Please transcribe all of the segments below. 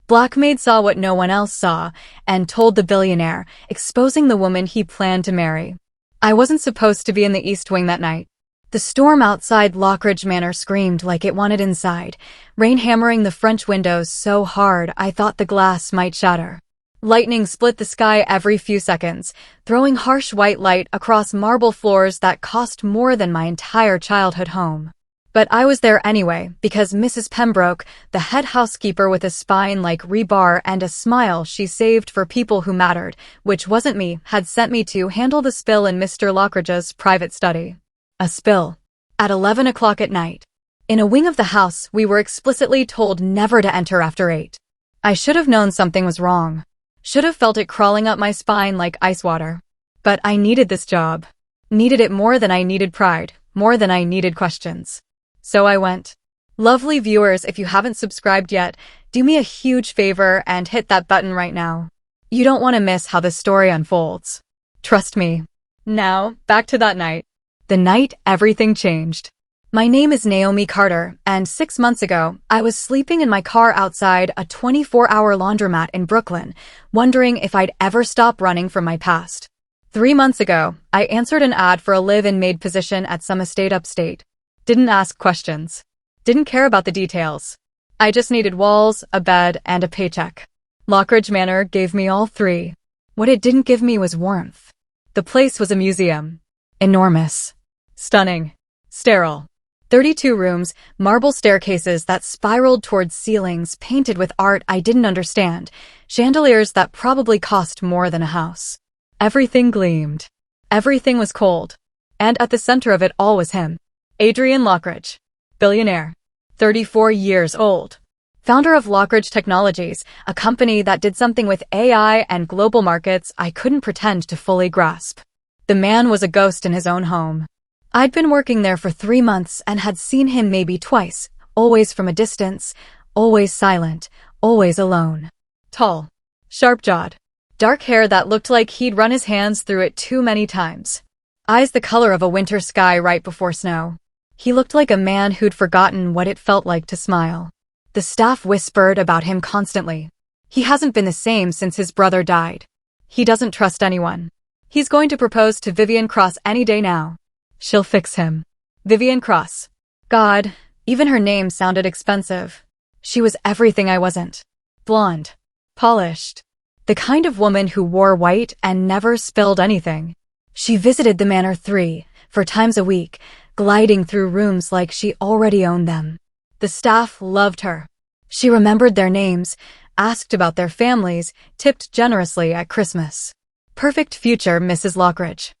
Maid saw what no one else saw and told the billionaire, exposing the woman he planned to marry. I wasn't supposed to be in the East Wing that night. The storm outside Lockridge Manor screamed like it wanted inside, rain hammering the French windows so hard I thought the glass might shatter. Lightning split the sky every few seconds, throwing harsh white light across marble floors that cost more than my entire childhood home. But I was there anyway, because Mrs. Pembroke, the head housekeeper with a spine like rebar and a smile she saved for people who mattered, which wasn't me, had sent me to handle the spill in Mr. Lockridge's private study. A spill. At 11 o'clock at night. In a wing of the house, we were explicitly told never to enter after 8. I should have known something was wrong. Should have felt it crawling up my spine like ice water. But I needed this job. Needed it more than I needed pride, more than I needed questions. So I went. Lovely viewers, if you haven't subscribed yet, do me a huge favor and hit that button right now. You don't want to miss how the story unfolds. Trust me. Now, back to that night. The night everything changed. My name is Naomi Carter, and 6 months ago, I was sleeping in my car outside a 24-hour laundromat in Brooklyn, wondering if I'd ever stop running from my past. 3 months ago, I answered an ad for a live-in maid position at some estate upstate. Didn't ask questions. Didn't care about the details. I just needed walls, a bed, and a paycheck. Lockridge Manor gave me all three. What it didn't give me was warmth. The place was a museum. Enormous. Stunning. Sterile. 32 rooms, marble staircases that spiraled towards ceilings painted with art I didn't understand, chandeliers that probably cost more than a house. Everything gleamed. Everything was cold. And at the center of it all was him. Adrian Lockridge. Billionaire. 34 years old. Founder of Lockridge Technologies, a company that did something with AI and global markets I couldn't pretend to fully grasp. The man was a ghost in his own home. I'd been working there for 3 months and had seen him maybe twice, always from a distance, always silent, always alone. Tall. Sharp-jawed. Dark hair that looked like he'd run his hands through it too many times. Eyes the color of a winter sky right before snow. He looked like a man who'd forgotten what it felt like to smile. The staff whispered about him constantly. He hasn't been the same since his brother died. He doesn't trust anyone. He's going to propose to Vivian Cross any day now. She'll fix him. Vivian Cross. God, even her name sounded expensive. She was everything I wasn't. Blonde. Polished. The kind of woman who wore white and never spilled anything. She visited the manor 4 times a week, gliding through rooms like she already owned them. The staff loved her. She remembered their names, asked about their families, tipped generously at Christmas. Perfect future Mrs. Lockridge.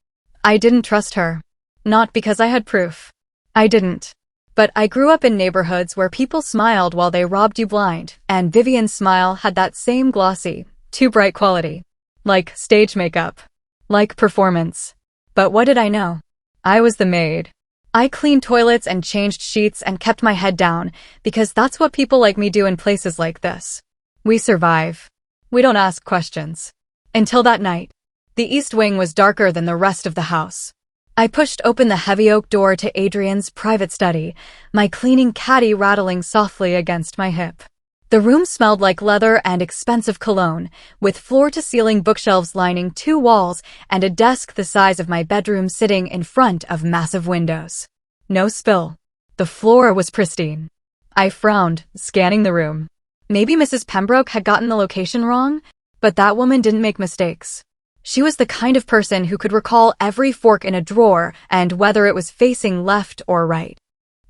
I didn't trust her. Not because I had proof. I didn't. But I grew up in neighborhoods where people smiled while they robbed you blind, and Vivian's smile had that same glossy, too bright quality. Like stage makeup. Like performance. But what did I know? I was the maid. I cleaned toilets and changed sheets and kept my head down, because that's what people like me do in places like this. We survive. We don't ask questions. Until that night. The East Wing was darker than the rest of the house. I pushed open the heavy oak door to Adrian's private study, my cleaning caddy rattling softly against my hip. The room smelled like leather and expensive cologne, with floor-to-ceiling bookshelves lining 2 walls and a desk the size of my bedroom sitting in front of massive windows. No spill. The floor was pristine. I frowned, scanning the room. Maybe Mrs. Pembroke had gotten the location wrong, but that woman didn't make mistakes. She was the kind of person who could recall every fork in a drawer and whether it was facing left or right.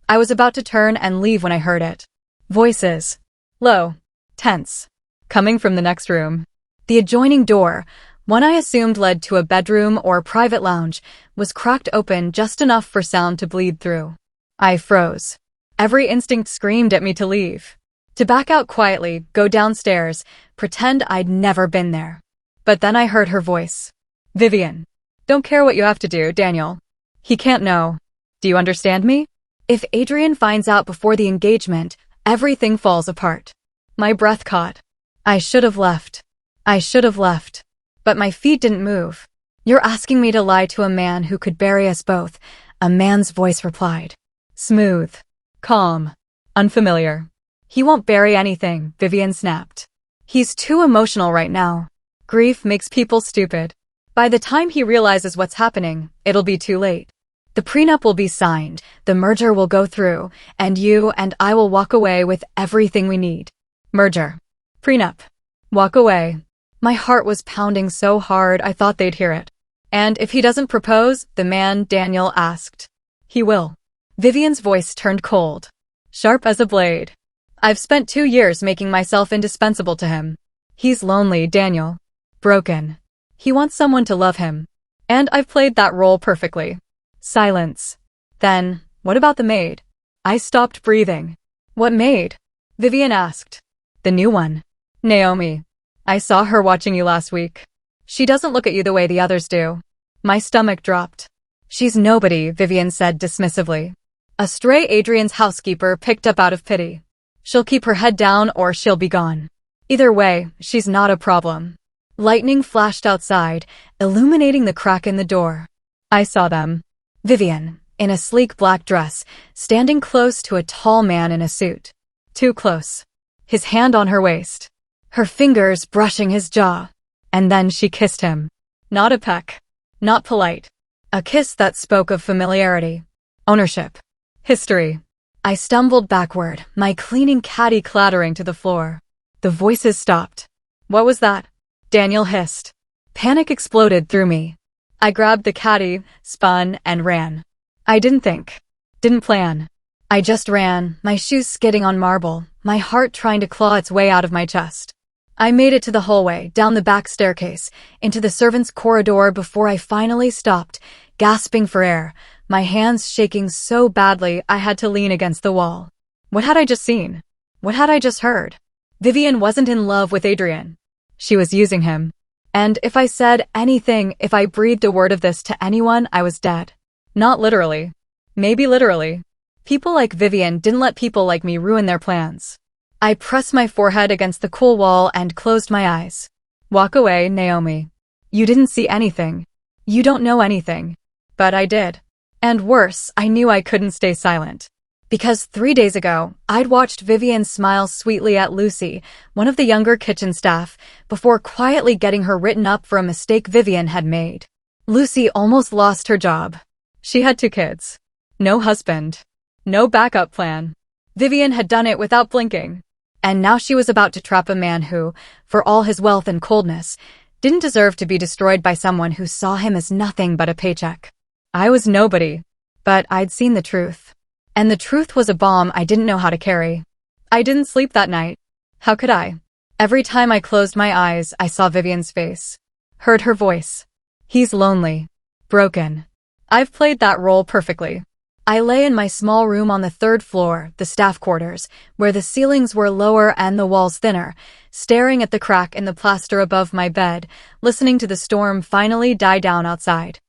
I was about to turn and leave when I heard it. Voices. Low. Tense. Coming from the next room. The adjoining door, one I assumed led to a bedroom or private lounge, was cracked open just enough for sound to bleed through. I froze. Every instinct screamed at me to leave. To back out quietly, go downstairs, pretend I'd never been there. But then I heard her voice. Vivian. Don't care what you have to do, Daniel. He can't know. Do you understand me? If Adrian finds out before the engagement, everything falls apart. My breath caught. I should have left. I should have left. But my feet didn't move. You're asking me to lie to a man who could bury us both, a man's voice replied. Smooth. Calm. Unfamiliar. He won't bury anything, Vivian snapped. He's too emotional right now. Grief makes people stupid. By the time he realizes what's happening, it'll be too late. The prenup will be signed, the merger will go through, and you and I will walk away with everything we need. Merger. Prenup. Walk away. My heart was pounding so hard I thought they'd hear it. And if he doesn't propose, the man Daniel asked. He will. Vivian's voice turned cold. Sharp as a blade. I've spent 2 years making myself indispensable to him. He's lonely, Daniel. Broken. He wants someone to love him. And I've played that role perfectly. Silence. Then, what about the maid? I stopped breathing. What maid? Vivian asked. The new one. Naomi. I saw her watching you last week. She doesn't look at you the way the others do. My stomach dropped. She's nobody, Vivian said dismissively. A stray Adrian's housekeeper picked up out of pity. She'll keep her head down or she'll be gone. Either way, she's not a problem. Lightning flashed outside, illuminating the crack in the door. I saw them. Vivian, in a sleek black dress, standing close to a tall man in a suit. Too close. His hand on her waist. Her fingers brushing his jaw. And then she kissed him. Not a peck. Not polite. A kiss that spoke of familiarity. Ownership. History. I stumbled backward, my cleaning caddy clattering to the floor. The voices stopped. What was that? Daniel hissed. Panic exploded through me. I grabbed the caddy, spun, and ran. I didn't think. Didn't plan. I just ran, my shoes skidding on marble, my heart trying to claw its way out of my chest. I made it to the hallway, down the back staircase, into the servants' corridor before I finally stopped, gasping for air, my hands shaking so badly I had to lean against the wall. What had I just seen? What had I just heard? Vivian wasn't in love with Adrian. She was using him. And if I said anything, if I breathed a word of this to anyone, I was dead. Not literally. Maybe literally. People like Vivian didn't let people like me ruin their plans. I pressed my forehead against the cool wall and closed my eyes. Walk away, Naomi. You didn't see anything. You don't know anything. But I did. And worse, I knew I couldn't stay silent. Because 3 days ago, I'd watched Vivian smile sweetly at Lucy, one of the younger kitchen staff, before quietly getting her written up for a mistake Vivian had made. Lucy almost lost her job. She had 2 kids. No husband. No backup plan. Vivian had done it without blinking. And now she was about to trap a man who, for all his wealth and coldness, didn't deserve to be destroyed by someone who saw him as nothing but a paycheck. I was nobody. But I'd seen the truth. And the truth was a bomb I didn't know how to carry. I didn't sleep that night. How could I? Every time I closed my eyes, I saw Vivian's face. Heard her voice. He's lonely. Broken. I've played that role perfectly. I lay in my small room on the 3rd floor, the staff quarters, where the ceilings were lower and the walls thinner, staring at the crack in the plaster above my bed, listening to the storm finally die down outside.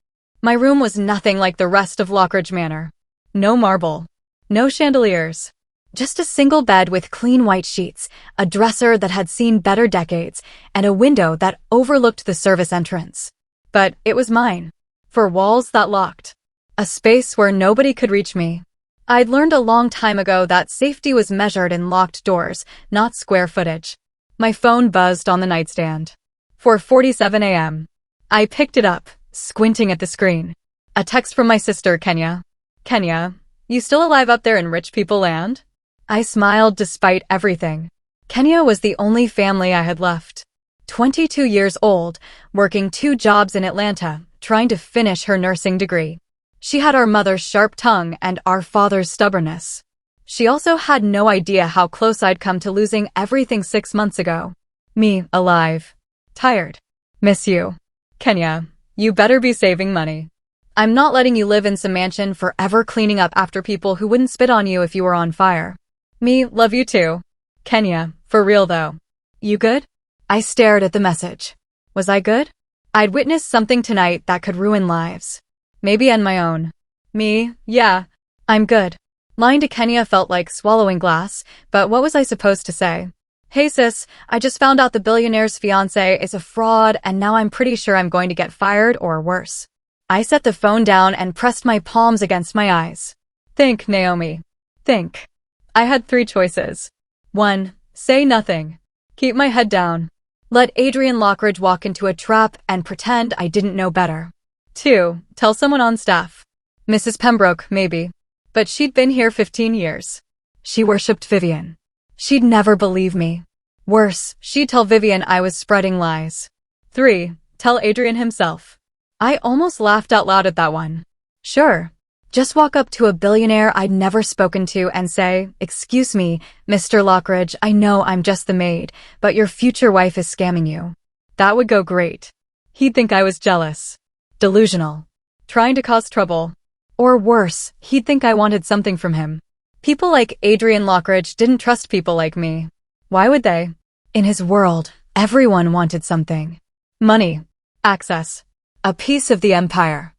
My room was nothing like the rest of Lockridge Manor. No marble. No chandeliers. Just a single bed with clean white sheets, a dresser that had seen better decades, and a window that overlooked the service entrance. But it was mine. For walls that locked. A space where nobody could reach me. I'd learned a long time ago that safety was measured in locked doors, not square footage. My phone buzzed on the nightstand. 4:47 a.m. I picked it up, squinting at the screen. A text from my sister, Kenya. Kenya, you still alive up there in rich people land? I smiled despite everything. Kenya was the only family I had left. 22 years old, working 2 jobs in Atlanta, trying to finish her nursing degree. She had our mother's sharp tongue and our father's stubbornness. She also had no idea how close I'd come to losing everything 6 months ago. Me, alive. Tired. Miss you. Kenya, you better be saving money. I'm not letting you live in some mansion forever cleaning up after people who wouldn't spit on you if you were on fire. Me, love you too. Kenya, for real though. You good? I stared at the message. Was I good? I'd witnessed something tonight that could ruin lives. Maybe end my own. Me, yeah, I'm good. Lying to Kenya felt like swallowing glass, but what was I supposed to say? Hey sis, I just found out the billionaire's fiancé is a fraud and now I'm pretty sure I'm going to get fired or worse. I set the phone down and pressed my palms against my eyes. Think, Naomi. Think. I had 3 choices. 1. Say nothing. Keep my head down. Let Adrian Lockridge walk into a trap and pretend I didn't know better. 2. Tell someone on staff. Mrs. Pembroke, maybe. But she'd been here 15 years. She worshipped Vivian. She'd never believe me. Worse, she'd tell Vivian I was spreading lies. 3. Tell Adrian himself. I almost laughed out loud at that one. Sure. Just walk up to a billionaire I'd never spoken to and say, "Excuse me, Mr. Lockridge, I know I'm just the maid, but your future wife is scamming you." That would go great. He'd think I was jealous, delusional, trying to cause trouble. Or worse, he'd think I wanted something from him. People like Adrian Lockridge didn't trust people like me. Why would they? In his world, everyone wanted something. Money, access, a piece of the empire.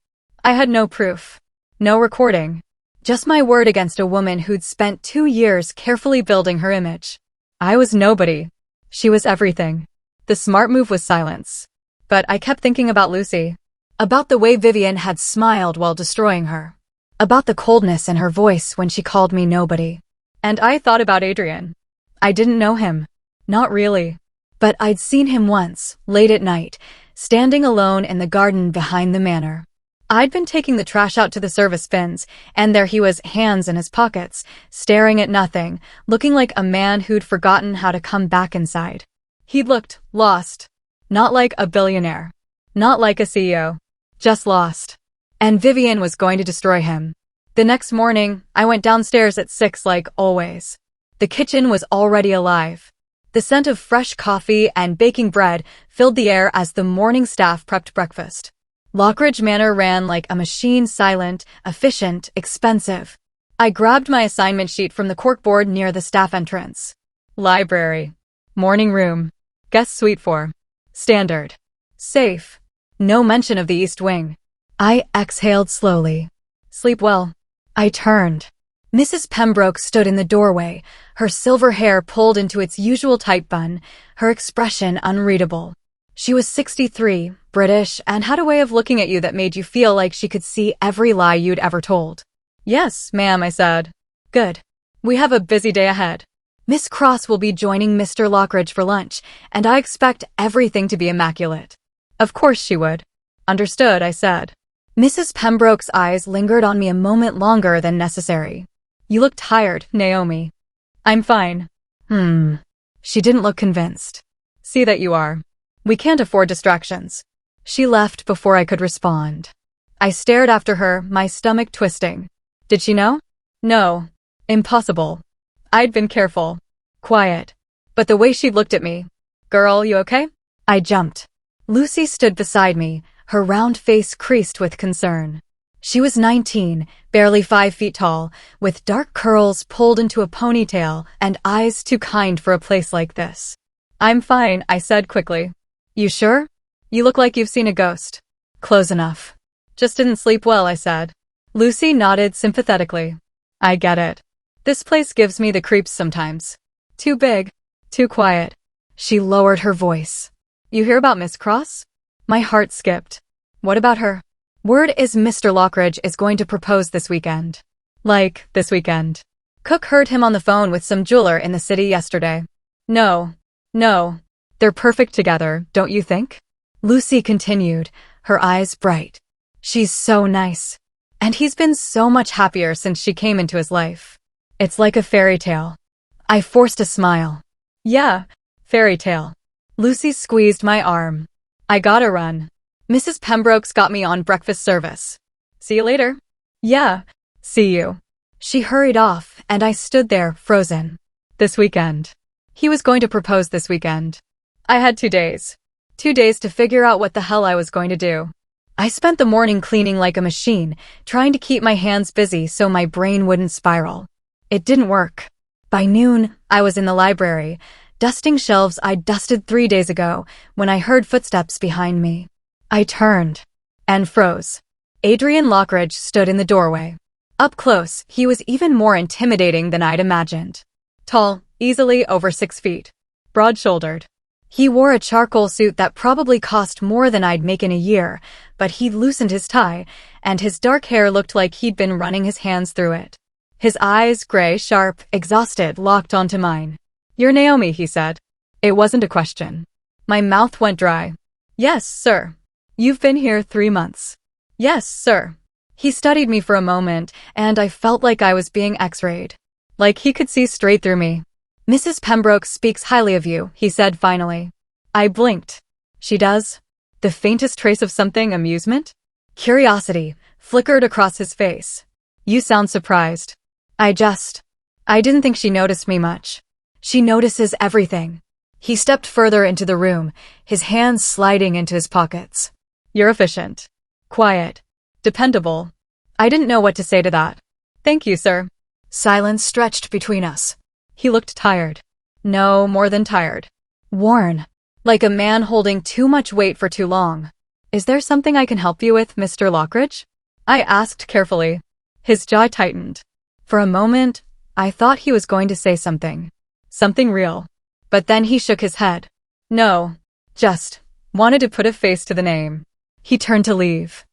I had no proof. No recording. Just my word against a woman who'd spent 2 years carefully building her image. I was nobody. She was everything. The smart move was silence. But I kept thinking about Lucy. About the way Vivian had smiled while destroying her. About the coldness in her voice when she called me nobody. And I thought about Adrian. I didn't know him. Not really. But I'd seen him once, late at night, standing alone in the garden behind the manor. I'd been taking the trash out to the service bins, and there he was, hands in his pockets, staring at nothing, looking like a man who'd forgotten how to come back inside. He looked lost. Not like a billionaire. Not like a CEO. Just lost. And Vivian was going to destroy him. The next morning, I went downstairs at 6 like always. The kitchen was already alive. The scent of fresh coffee and baking bread filled the air as the morning staff prepped breakfast. Lockridge Manor ran like a machine, silent, efficient, expensive. I grabbed my assignment sheet from the corkboard near the staff entrance. Library. Morning room. Guest suite 4. Standard. Safe. No mention of the East Wing. I exhaled slowly. Sleep well. I turned. Mrs. Pembroke stood in the doorway, her silver hair pulled into its usual tight bun, her expression unreadable. She was 63, British, and had a way of looking at you that made you feel like she could see every lie you'd ever told. "Yes, ma'am," I said. "Good. We have a busy day ahead. Miss Cross will be joining Mr. Lockridge for lunch, and I expect everything to be immaculate." Of course she would. "Understood," I said. Mrs. Pembroke's eyes lingered on me a moment longer than necessary. "You look tired, Naomi." "I'm fine." She didn't look convinced. "See that you are. We can't afford distractions." She left before I could respond. I stared after her, my stomach twisting. Did she know? No. Impossible. I'd been careful. Quiet. But the way she looked at me. "Girl, you okay?" I jumped. Lucy stood beside me, her round face creased with concern. She was 19, barely 5 feet tall, with dark curls pulled into a ponytail and eyes too kind for a place like this. "I'm fine," I said quickly. "You sure? You look like you've seen a ghost." "Close enough." "Just didn't sleep well," I said. Lucy nodded sympathetically. "I get it. This place gives me the creeps sometimes. Too big. Too quiet." She lowered her voice. "You hear about Miss Cross?" My heart skipped. "What about her?" "Word is Mr. Lockridge is going to propose this weekend." "Like, this weekend?" "Cook heard him on the phone with some jeweler in the city yesterday." No. They're perfect together, don't you think?" Lucy continued, her eyes bright. "She's so nice. And he's been so much happier since she came into his life. It's like a fairy tale." I forced a smile. "Yeah, fairy tale." Lucy squeezed my arm. "I gotta run. Mrs. Pembroke's got me on breakfast service. See you later." "Yeah, see you." She hurried off, and I stood there, frozen. This weekend. He was going to propose this weekend. I had 2 days. 2 days to figure out what the hell I was going to do. I spent the morning cleaning like a machine, trying to keep my hands busy so my brain wouldn't spiral. It didn't work. By noon, I was in the library, dusting shelves I'd dusted 3 days ago, when I heard footsteps behind me. I turned and froze. Adrian Lockridge stood in the doorway. Up close, he was even more intimidating than I'd imagined. Tall, easily over 6 feet. Broad-shouldered. He wore a charcoal suit that probably cost more than I'd make in a year, but he'd loosened his tie, and his dark hair looked like he'd been running his hands through it. His eyes, gray, sharp, exhausted, locked onto mine. "You're Naomi," he said. It wasn't a question. My mouth went dry. Yes, sir. You've been here 3 months. Yes, sir. He studied me for a moment, and I felt like I was being x-rayed. Like he could see straight through me. Mrs. Pembroke speaks highly of you, he said finally. I blinked. She does? The faintest trace of something amusement? Curiosity flickered across his face. You sound surprised. I didn't think she noticed me much. She notices everything. He stepped further into the room, his hands sliding into his pockets. You're efficient. Quiet. Dependable. I didn't know what to say to that. Thank you, sir. Silence stretched between us. He looked tired. No, more than tired. Worn. Like a man holding too much weight for too long. Is there something I can help you with, Mr. Lockridge? I asked carefully. His jaw tightened. For a moment, I thought he was going to say something. Something real. But then he shook his head. No. Just wanted to put a face to the name. He turned to leave.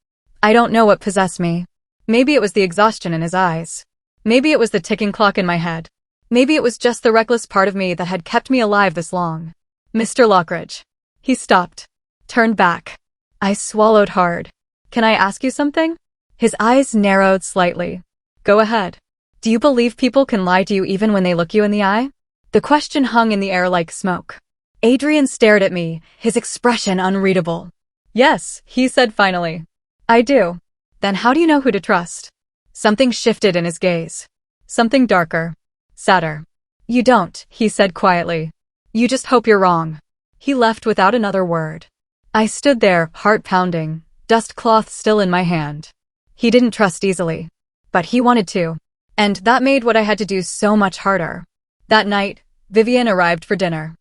I don't know what possessed me. Maybe it was the exhaustion in his eyes. Maybe it was the ticking clock in my head. Maybe it was just the reckless part of me that had kept me alive this long. Mr. Lockridge. He stopped. Turned back. I swallowed hard. Can I ask you something? His eyes narrowed slightly. Go ahead. Do you believe people can lie to you even when they look you in the eye? The question hung in the air like smoke. Adrian stared at me, his expression unreadable. Yes, he said finally. I do. Then how do you know who to trust? Something shifted in his gaze. Something darker. Sadder. You don't, he said quietly. You just hope you're wrong. He left without another word. I stood there, heart pounding, dust cloth still in my hand. He didn't trust easily. But he wanted to. And that made what I had to do so much harder. That night, Vivian arrived for dinner.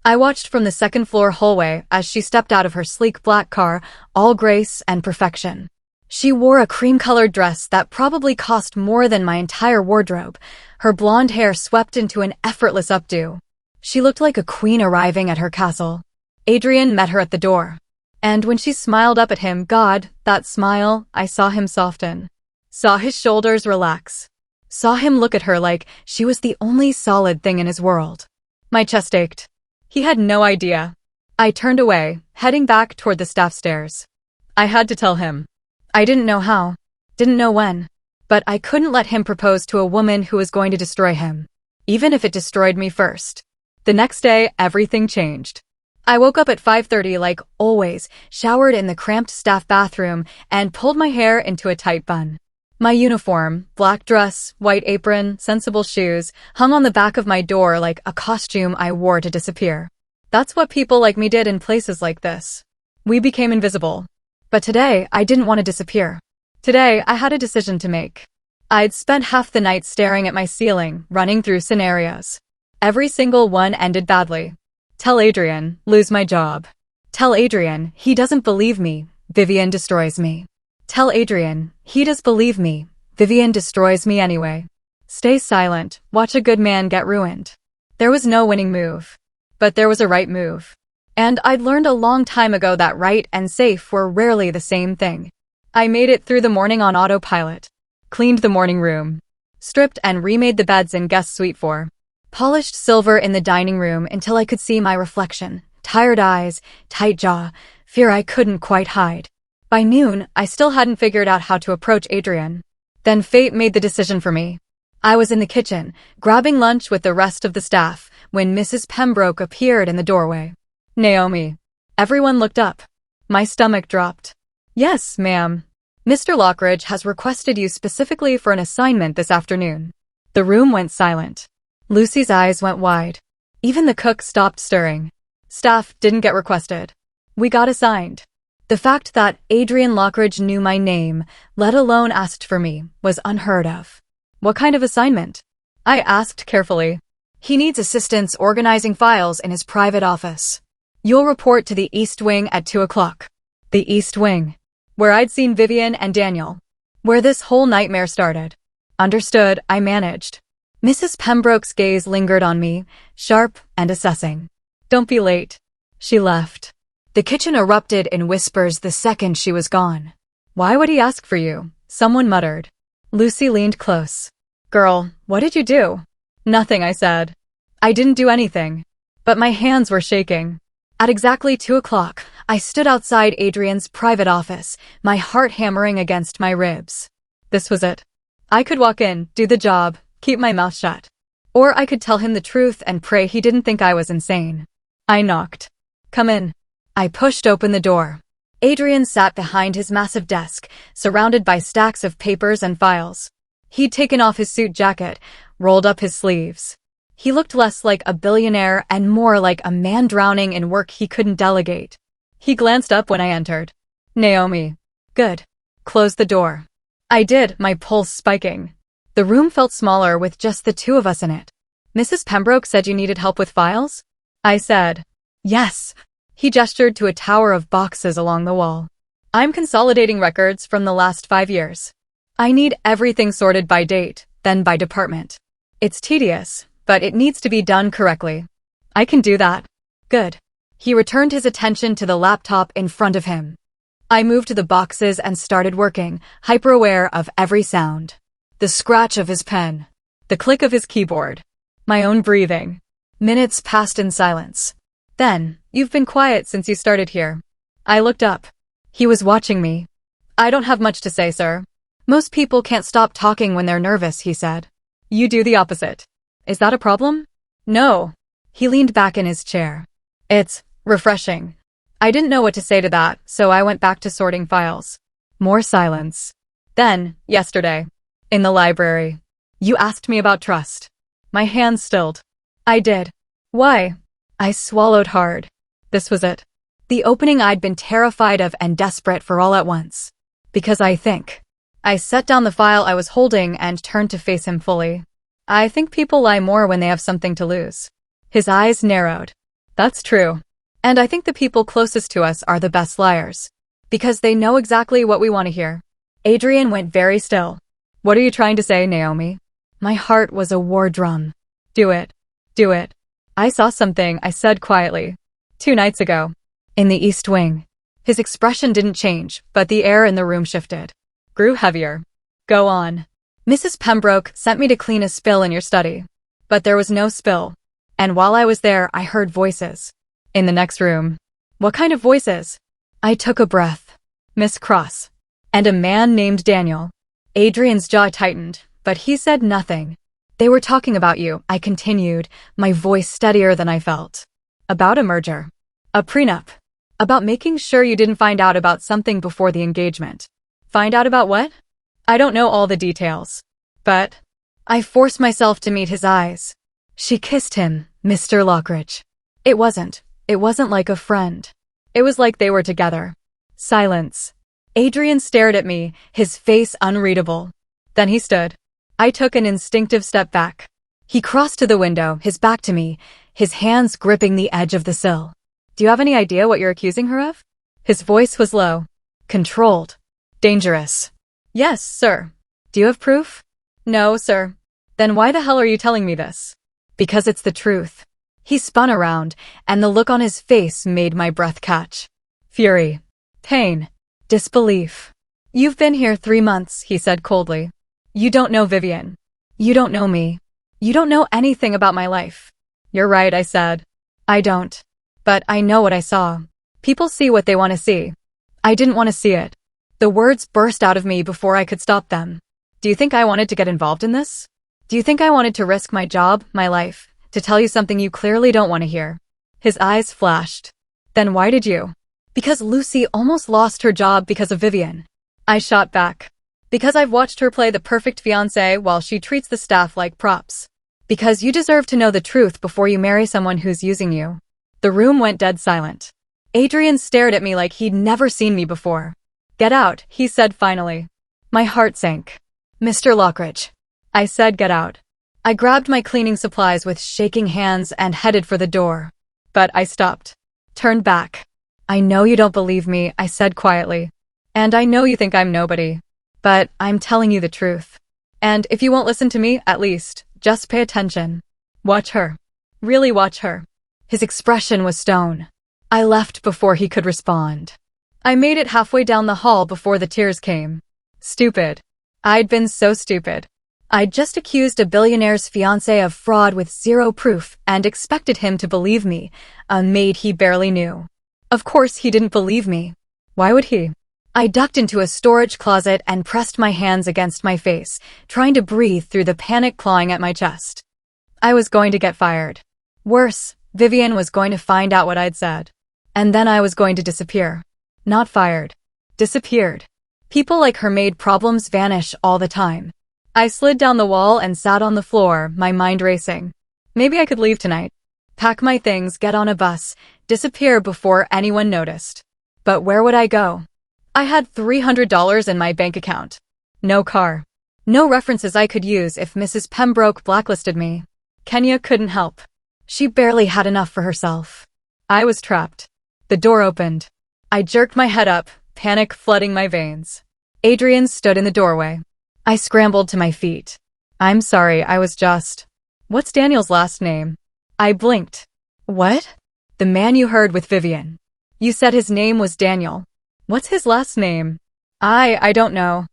I watched from the second-floor hallway as she stepped out of her sleek black car, all grace and perfection. She wore a cream-colored dress that probably cost more than my entire wardrobe, her blonde hair swept into an effortless updo. She looked like a queen arriving at her castle. Adrian met her at the door. And when she smiled up at him, God, that smile, I saw him soften. Saw his shoulders relax. Saw him look at her like she was the only solid thing in his world. My chest ached. He had no idea. I turned away, heading back toward the staff stairs. I had to tell him. I didn't know how, didn't know when, but I couldn't let him propose to a woman who was going to destroy him, even if it destroyed me first. The next day, everything changed. I woke up at 5:30 like always, showered in the cramped staff bathroom, and pulled my hair into a tight bun. My uniform, black dress, white apron, sensible shoes, hung on the back of my door like a costume I wore to disappear. That's what people like me did in places like this. We became invisible. But today, I didn't want to disappear. Today, I had a decision to make. I'd spent half the night staring at my ceiling, running through scenarios. Every single one ended badly. Tell Adrian, lose my job. Tell Adrian, he doesn't believe me, Vivian destroys me. Tell Adrian, he does believe me, Vivian destroys me anyway. Stay silent, watch a good man get ruined. There was no winning move. But there was a right move. And I'd learned a long time ago that right and safe were rarely the same thing. I made it through the morning on autopilot. Cleaned the morning room. Stripped and remade the beds in guest suite 4. Polished silver in the dining room until I could see my reflection. Tired eyes, tight jaw, fear I couldn't quite hide. By noon, I still hadn't figured out how to approach Adrian. Then fate made the decision for me. I was in the kitchen, grabbing lunch with the rest of the staff, when Mrs. Pembroke appeared in the doorway. Naomi. Everyone looked up. My stomach dropped. Yes, ma'am. Mr. Lockridge has requested you specifically for an assignment this afternoon. The room went silent. Lucy's eyes went wide. Even the cook stopped stirring. Staff didn't get requested. We got assigned. The fact that Adrian Lockridge knew my name, let alone asked for me, was unheard of. What kind of assignment? I asked carefully. He needs assistance organizing files in his private office. You'll report to the East Wing at 2 o'clock. The East Wing. Where I'd seen Vivian and Daniel. Where this whole nightmare started. Understood, I managed. Mrs. Pembroke's gaze lingered on me, sharp and assessing. Don't be late. She left. The kitchen erupted in whispers the second she was gone. Why would he ask for you? Someone muttered. Lucy leaned close. Girl, what did you do? Nothing, I said. I didn't do anything. but my hands were shaking. At exactly 2 o'clock, I stood outside Adrian's private office, my heart hammering against my ribs. This was it. I could walk in, do the job, keep my mouth shut. Or I could tell him the truth and pray he didn't think I was insane. I knocked. Come in. I pushed open the door. Adrian sat behind his massive desk, surrounded by stacks of papers and files. He'd taken off his suit jacket, rolled up his sleeves. He looked less like a billionaire and more like a man drowning in work he couldn't delegate. He glanced up when I entered. Naomi. Good. Close the door. I did, my pulse spiking. The room felt smaller with just the two of us in it. Mrs. Pembroke said you needed help with files? I said. Yes. He gestured to a tower of boxes along the wall. I'm consolidating records from the last 5 years. I need everything sorted by date, then by department. It's tedious, but it needs to be done correctly. I can do that. Good. He returned his attention to the laptop in front of him. I moved to the boxes and started working, hyper-aware of every sound. The scratch of his pen. The click of his keyboard. My own breathing. Minutes passed in silence. Then, you've been quiet since you started here. I looked up. He was watching me. I don't have much to say, sir. Most people can't stop talking when they're nervous, he said. You do the opposite. Is that a problem? No. He leaned back in his chair. It's refreshing. I didn't know what to say to that, so I went back to sorting files. More silence. Then, yesterday, in the library, you asked me about trust. My hands stilled. I did. Why? I swallowed hard. This was it. The opening I'd been terrified of and desperate for all at once. Because I think. I set down the file I was holding and turned to face him fully. I think people lie more when they have something to lose. His eyes narrowed. That's true. And I think the people closest to us are the best liars. Because they know exactly what we want to hear. Adrian went very still. What are you trying to say, Naomi? My heart was a war drum. Do it. Do it. I saw something, I said quietly. 2 nights ago. In the East Wing. His expression didn't change, but the air in the room shifted. Grew heavier. Go on. Mrs. Pembroke sent me to clean a spill in your study. But there was no spill. And while I was there, I heard voices. In the next room. What kind of voices? I took a breath. Miss Cross. And a man named Daniel. Adrian's jaw tightened, but he said nothing. They were talking about you, I continued, my voice steadier than I felt. About a merger. A prenup. About making sure you didn't find out about something before the engagement. Find out about what? I don't know all the details. But I forced myself to meet his eyes. She kissed him, Mr. Lockridge. It wasn't like a friend. It was like they were together. Silence. Adrian stared at me, his face unreadable. Then he stood. I took an instinctive step back. He crossed to the window, his back to me, his hands gripping the edge of the sill. Do you have any idea what you're accusing her of? His voice was low. Controlled. Dangerous. Yes, sir. Do you have proof? No, sir. Then why the hell are you telling me this? Because it's the truth. He spun around, and the look on his face made my breath catch. Fury. Pain. Disbelief. You've been here 3 months, he said coldly. You don't know Vivian. You don't know me. You don't know anything about my life. You're right, I said. I don't. But I know what I saw. People see what they want to see. I didn't want to see it. The words burst out of me before I could stop them. Do you think I wanted to get involved in this? Do you think I wanted to risk my job, my life, to tell you something you clearly don't want to hear? His eyes flashed. Then why did you? Because Lucy almost lost her job because of Vivian. I shot back. Because I've watched her play the perfect fiancée while she treats the staff like props. Because you deserve to know the truth before you marry someone who's using you. The room went dead silent. Adrian stared at me like he'd never seen me before. Get out, he said finally. My heart sank. Mr. Lockridge. I said get out. I grabbed my cleaning supplies with shaking hands and headed for the door. But I stopped. Turned back. I know you don't believe me, I said quietly. And I know you think I'm nobody. But I'm telling you the truth. And if you won't listen to me, at least, just pay attention. Watch her. Really watch her. His expression was stone. I left before he could respond. I made it halfway down the hall before the tears came. Stupid. I'd been so stupid. I'd just accused a billionaire's fiancé of fraud with zero proof and expected him to believe me, a maid he barely knew. Of course he didn't believe me. Why would he? I ducked into a storage closet and pressed my hands against my face, trying to breathe through the panic clawing at my chest. I was going to get fired. Worse, Vivian was going to find out what I'd said. And then I was going to disappear. Not fired. Disappeared. People like her made problems vanish all the time. I slid down the wall and sat on the floor, my mind racing. Maybe I could leave tonight. Pack my things, get on a bus, disappear before anyone noticed. But where would I go? I had $300 in my bank account. No car. No references I could use if Mrs. Pembroke blacklisted me. Kenya couldn't help. She barely had enough for herself. I was trapped. The door opened. I jerked my head up, panic flooding my veins. Adrian stood in the doorway. I scrambled to my feet. I'm sorry, I was just... What's Daniel's last name? I blinked. What? The man you heard with Vivian. You said his name was Daniel. What's his last name? I don't know.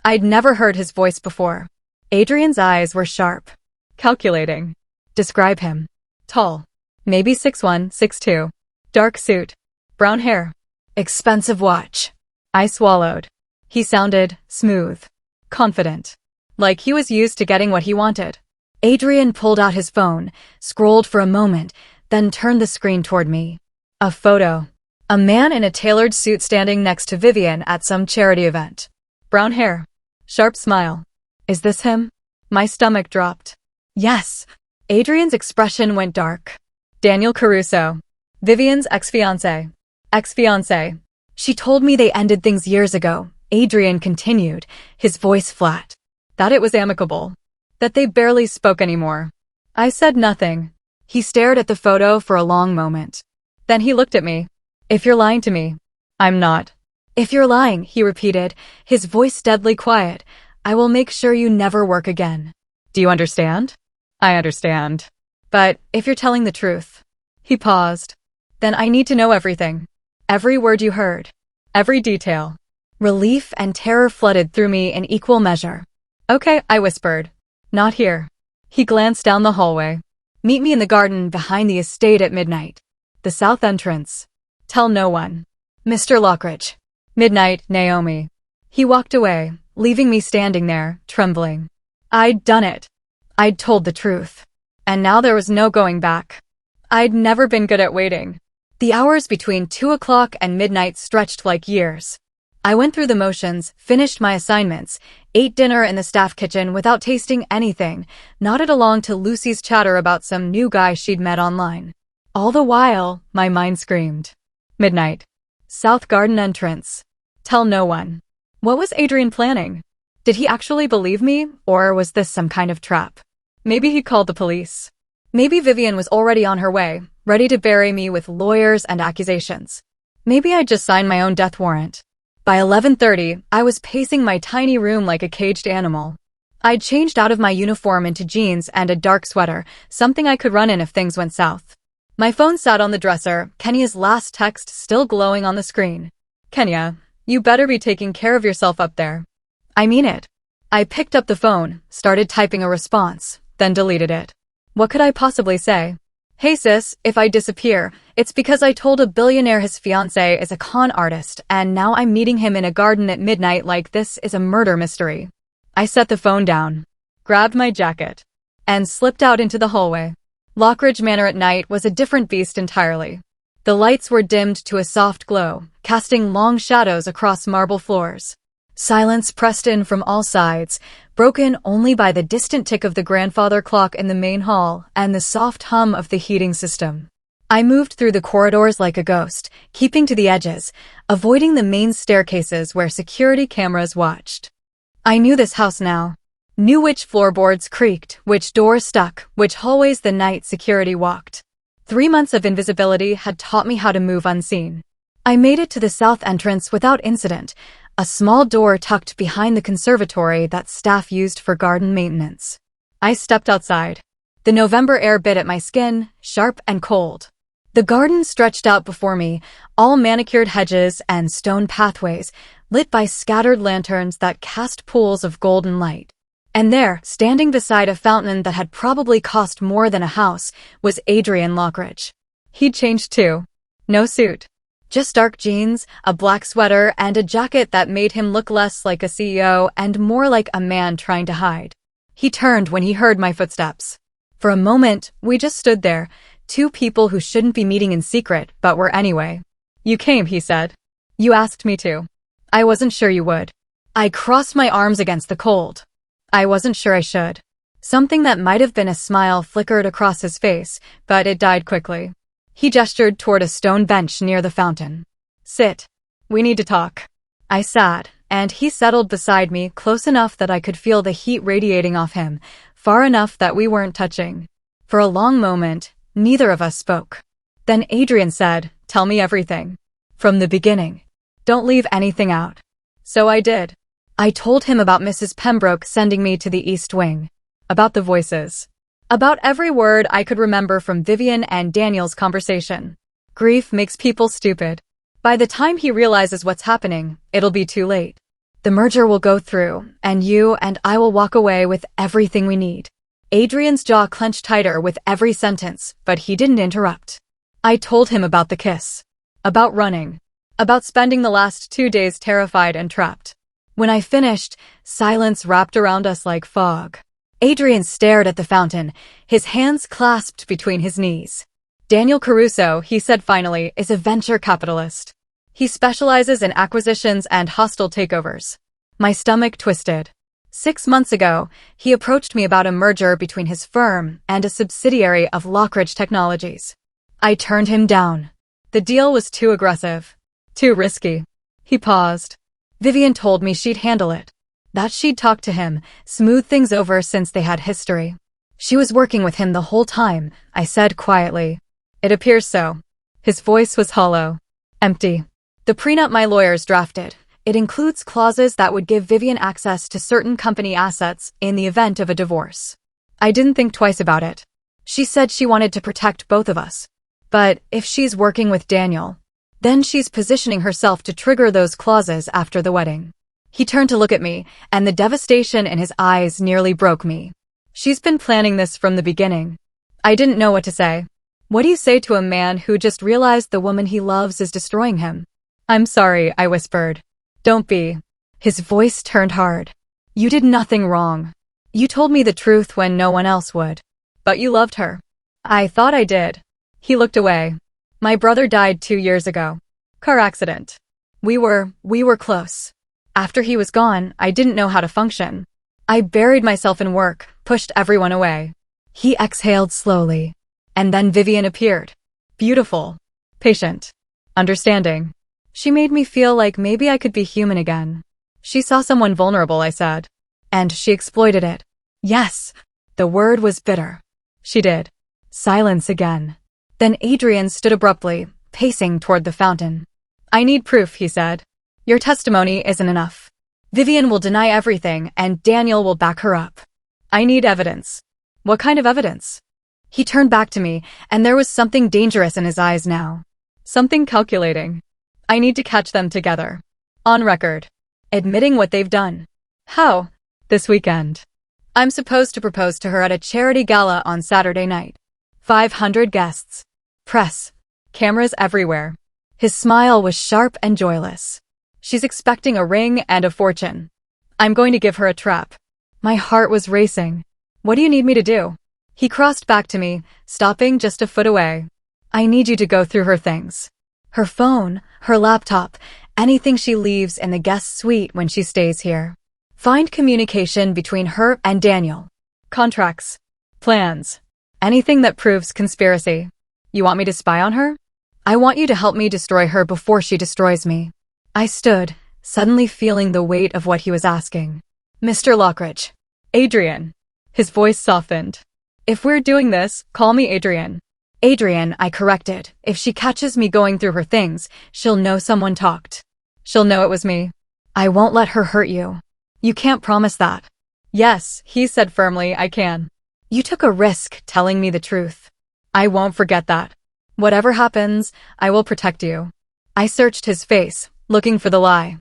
I'd never heard his voice before. Adrian's eyes were sharp. Calculating. Describe him. Tall. Maybe 6'1", 6'2". Dark suit. Brown hair. Expensive watch. I swallowed. He sounded smooth. Confident. Like he was used to getting what he wanted. Adrian pulled out his phone, scrolled for a moment, then turned the screen toward me. A photo. A man in a tailored suit standing next to Vivian at some charity event. Brown hair. Sharp smile. Is this him? My stomach dropped. Yes. Adrian's expression went dark. Daniel Caruso. Vivian's ex-fiancé. Ex-fiancé. She told me they ended things years ago. Adrian continued, his voice flat. That it was amicable. That they barely spoke anymore. I said nothing. He stared at the photo for a long moment. Then he looked at me. If you're lying to me. I'm not. If you're lying, he repeated, his voice deadly quiet, I will make sure you never work again. Do you understand? I understand. But if you're telling the truth. He paused. Then I need to know everything. Every word you heard. Every detail. Relief and terror flooded through me in equal measure. Okay, I whispered. Not here. He glanced down the hallway. Meet me in the garden behind the estate at midnight. The south entrance. Tell no one. Mr. Lockridge. Midnight, Naomi. He walked away, leaving me standing there, trembling. I'd done it. I'd told the truth. And now there was no going back. I'd never been good at waiting. The hours between 2 o'clock and midnight stretched like years. I went through the motions, finished my assignments, ate dinner in the staff kitchen without tasting anything, nodded along to Lucy's chatter about some new guy she'd met online. All the while, my mind screamed. Midnight. South Garden entrance. Tell no one. What was Adrian planning? Did he actually believe me, or was this some kind of trap? Maybe he called the police. Maybe Vivian was already on her way, ready to bury me with lawyers and accusations. Maybe I'd just signed my own death warrant. By 11:30, I was pacing my tiny room like a caged animal. I'd changed out of my uniform into jeans and a dark sweater, something I could run in if things went south. My phone sat on the dresser, Kenya's last text still glowing on the screen. Kenya, you better be taking care of yourself up there. I mean it. I picked up the phone, started typing a response, then deleted it. What could I possibly say? Hey sis, if I disappear, it's because I told a billionaire his fiancé is a con artist and now I'm meeting him in a garden at midnight like this is a murder mystery. I set the phone down, grabbed my jacket, and slipped out into the hallway. Lockridge Manor at night was a different beast entirely. The lights were dimmed to a soft glow, casting long shadows across marble floors. Silence pressed in from all sides, broken only by the distant tick of the grandfather clock in the main hall and the soft hum of the heating system. I moved through the corridors like a ghost, keeping to the edges, avoiding the main staircases where security cameras watched. I knew this house now. Knew which floorboards creaked, which doors stuck, which hallways the night security walked. 3 months of invisibility had taught me how to move unseen. I made it to the south entrance without incident, a small door tucked behind the conservatory that staff used for garden maintenance. I stepped outside. The November air bit at my skin, sharp and cold. The garden stretched out before me, all manicured hedges and stone pathways, lit by scattered lanterns that cast pools of golden light. And there, standing beside a fountain that had probably cost more than a house, was Adrian Lockridge. He'd changed too. No suit. Just dark jeans, a black sweater, and a jacket that made him look less like a CEO and more like a man trying to hide. He turned when he heard my footsteps. For a moment, we just stood there, two people who shouldn't be meeting in secret, but were anyway. "You came," he said. "You asked me to. I wasn't sure you would." I crossed my arms against the cold. I wasn't sure I should. Something that might have been a smile flickered across his face, but it died quickly. He gestured toward a stone bench near the fountain. "Sit. We need to talk." I sat, and he settled beside me close enough that I could feel the heat radiating off him, far enough that we weren't touching. For a long moment, neither of us spoke. Then Adrian said, "Tell me everything. From the beginning. Don't leave anything out." So I did. I told him about Mrs. Pembroke sending me to the East Wing. About the voices. About every word I could remember from Vivian and Daniel's conversation. Grief makes people stupid. By the time he realizes what's happening, it'll be too late. The merger will go through, and you and I will walk away with everything we need. Adrian's jaw clenched tighter with every sentence, but he didn't interrupt. I told him about the kiss. About running. About spending the last 2 days terrified and trapped. When I finished, silence wrapped around us like fog. Adrian stared at the fountain, his hands clasped between his knees. "Daniel Caruso," he said finally, "is a venture capitalist. He specializes in acquisitions and hostile takeovers." My stomach twisted. 6 months ago, he approached me about a merger between his firm and a subsidiary of Lockridge Technologies. I turned him down. The deal was too aggressive. Too risky. He paused. Vivian told me she'd handle it. That she'd talk to him, smooth things over since they had history. She was working with him the whole time, I said quietly. "It appears so." His voice was hollow. Empty. "The prenup my lawyers drafted. It includes clauses that would give Vivian access to certain company assets in the event of a divorce." I didn't think twice about it. She said she wanted to protect both of us. But if she's working with Daniel, then she's positioning herself to trigger those clauses after the wedding. He turned to look at me, and the devastation in his eyes nearly broke me. "She's been planning this from the beginning." I didn't know what to say. What do you say to a man who just realized the woman he loves is destroying him? "I'm sorry," I whispered. "Don't be." His voice turned hard. "You did nothing wrong. You told me the truth when no one else would. But you loved her." "I thought I did." He looked away. "My brother died 2 years ago. Car accident. We were close. After he was gone, I didn't know how to function. I buried myself in work, pushed everyone away." He exhaled slowly. And then Vivian appeared. Beautiful. Patient. Understanding. She made me feel like maybe I could be human again. "She saw someone vulnerable," I said. "And she exploited it." Yes. The word was bitter. She did. Silence again. Then Adrian stood abruptly, pacing toward the fountain. "I need proof," he said. "Your testimony isn't enough. Vivian will deny everything, and Daniel will back her up. I need evidence." "What kind of evidence?" He turned back to me, and there was something dangerous in his eyes now. Something calculating. "I need to catch them together. On record. Admitting what they've done." "How?" "This weekend. I'm supposed to propose to her at a charity gala on Saturday night. 500 guests. Press. Cameras everywhere." His smile was sharp and joyless. "She's expecting a ring and a fortune. I'm going to give her a trap." My heart was racing. "What do you need me to do?" He crossed back to me, stopping just a foot away. "I need you to go through her things. Her phone, her laptop, anything she leaves in the guest suite when she stays here. Find communication between her and Daniel. Contracts. Plans. Anything that proves conspiracy. You want me to spy on her? I want you to help me destroy her before she destroys me." I stood, suddenly feeling the weight of what he was asking. "Mr. Lockridge." "Adrian." His voice softened. "If we're doing this, call me Adrian." "Adrian," I corrected. "If she catches me going through her things, she'll know someone talked. She'll know it was me. I won't let her hurt you." "You can't promise that." "Yes," he said firmly, "I can. You took a risk telling me the truth. I won't forget that. Whatever happens, I will protect you." I searched his face, looking for the lie.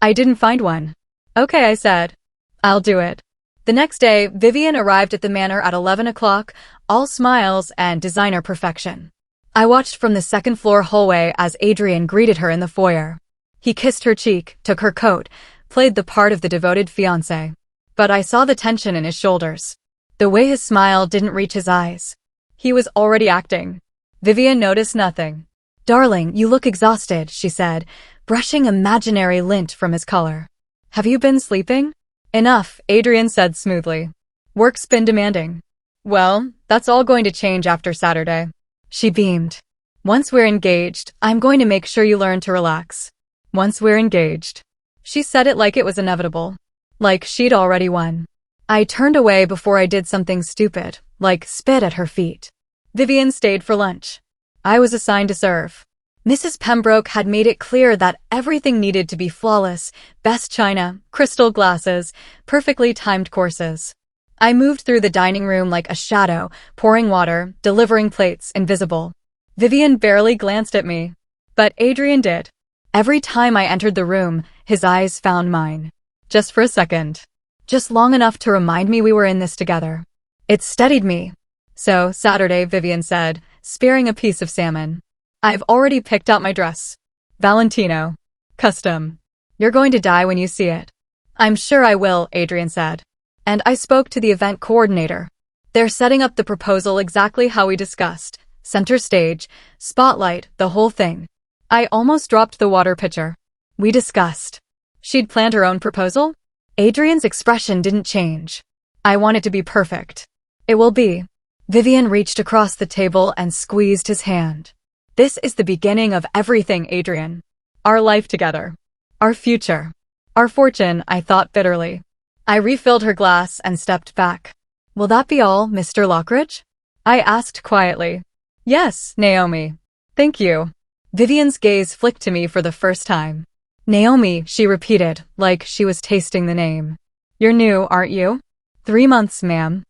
I didn't find one. "Okay," I said. "I'll do it." The next day, Vivian arrived at the manor at 11 o'clock, all smiles and designer perfection. I watched from the second-floor hallway as Adrian greeted her in the foyer. He kissed her cheek, took her coat, played the part of the devoted fiancé. But I saw the tension in his shoulders. The way his smile didn't reach his eyes. He was already acting. Vivian noticed nothing. "Darling, you look exhausted," she said, brushing imaginary lint from his collar. "Have you been sleeping?" "Enough," Adrian said smoothly. "Work's been demanding." "Well, that's all going to change after Saturday." She beamed. "Once we're engaged, I'm going to make sure you learn to relax." "Once we're engaged." She said it like it was inevitable. Like she'd already won. I turned away before I did something stupid, like spit at her feet. Vivian stayed for lunch. I was assigned to serve. Mrs. Pembroke had made it clear that everything needed to be flawless, best china, crystal glasses, perfectly timed courses. I moved through the dining room like a shadow, pouring water, delivering plates, invisible. Vivian barely glanced at me. But Adrian did. Every time I entered the room, his eyes found mine. Just for a second. Just long enough to remind me we were in this together. It steadied me. "So, Saturday," Vivian said, spearing a piece of salmon. "I've already picked out my dress. Valentino. Custom. You're going to die when you see it." "I'm sure I will," Adrian said. And I spoke to the event coordinator. "They're setting up the proposal exactly how we discussed. Center stage, spotlight, the whole thing." I almost dropped the water pitcher. "We discussed." She'd planned her own proposal? Adrian's expression didn't change. "I want it to be perfect." "It will be." Vivian reached across the table and squeezed his hand. "This is the beginning of everything, Adrian. Our life together. Our future. Our fortune," I thought bitterly. I refilled her glass and stepped back. "Will that be all, Mr. Lockridge?" I asked quietly. "Yes, Naomi. Thank you." Vivian's gaze flicked to me for the first time. "Naomi," she repeated, like she was tasting the name. "You're new, aren't you?" 3 months, ma'am."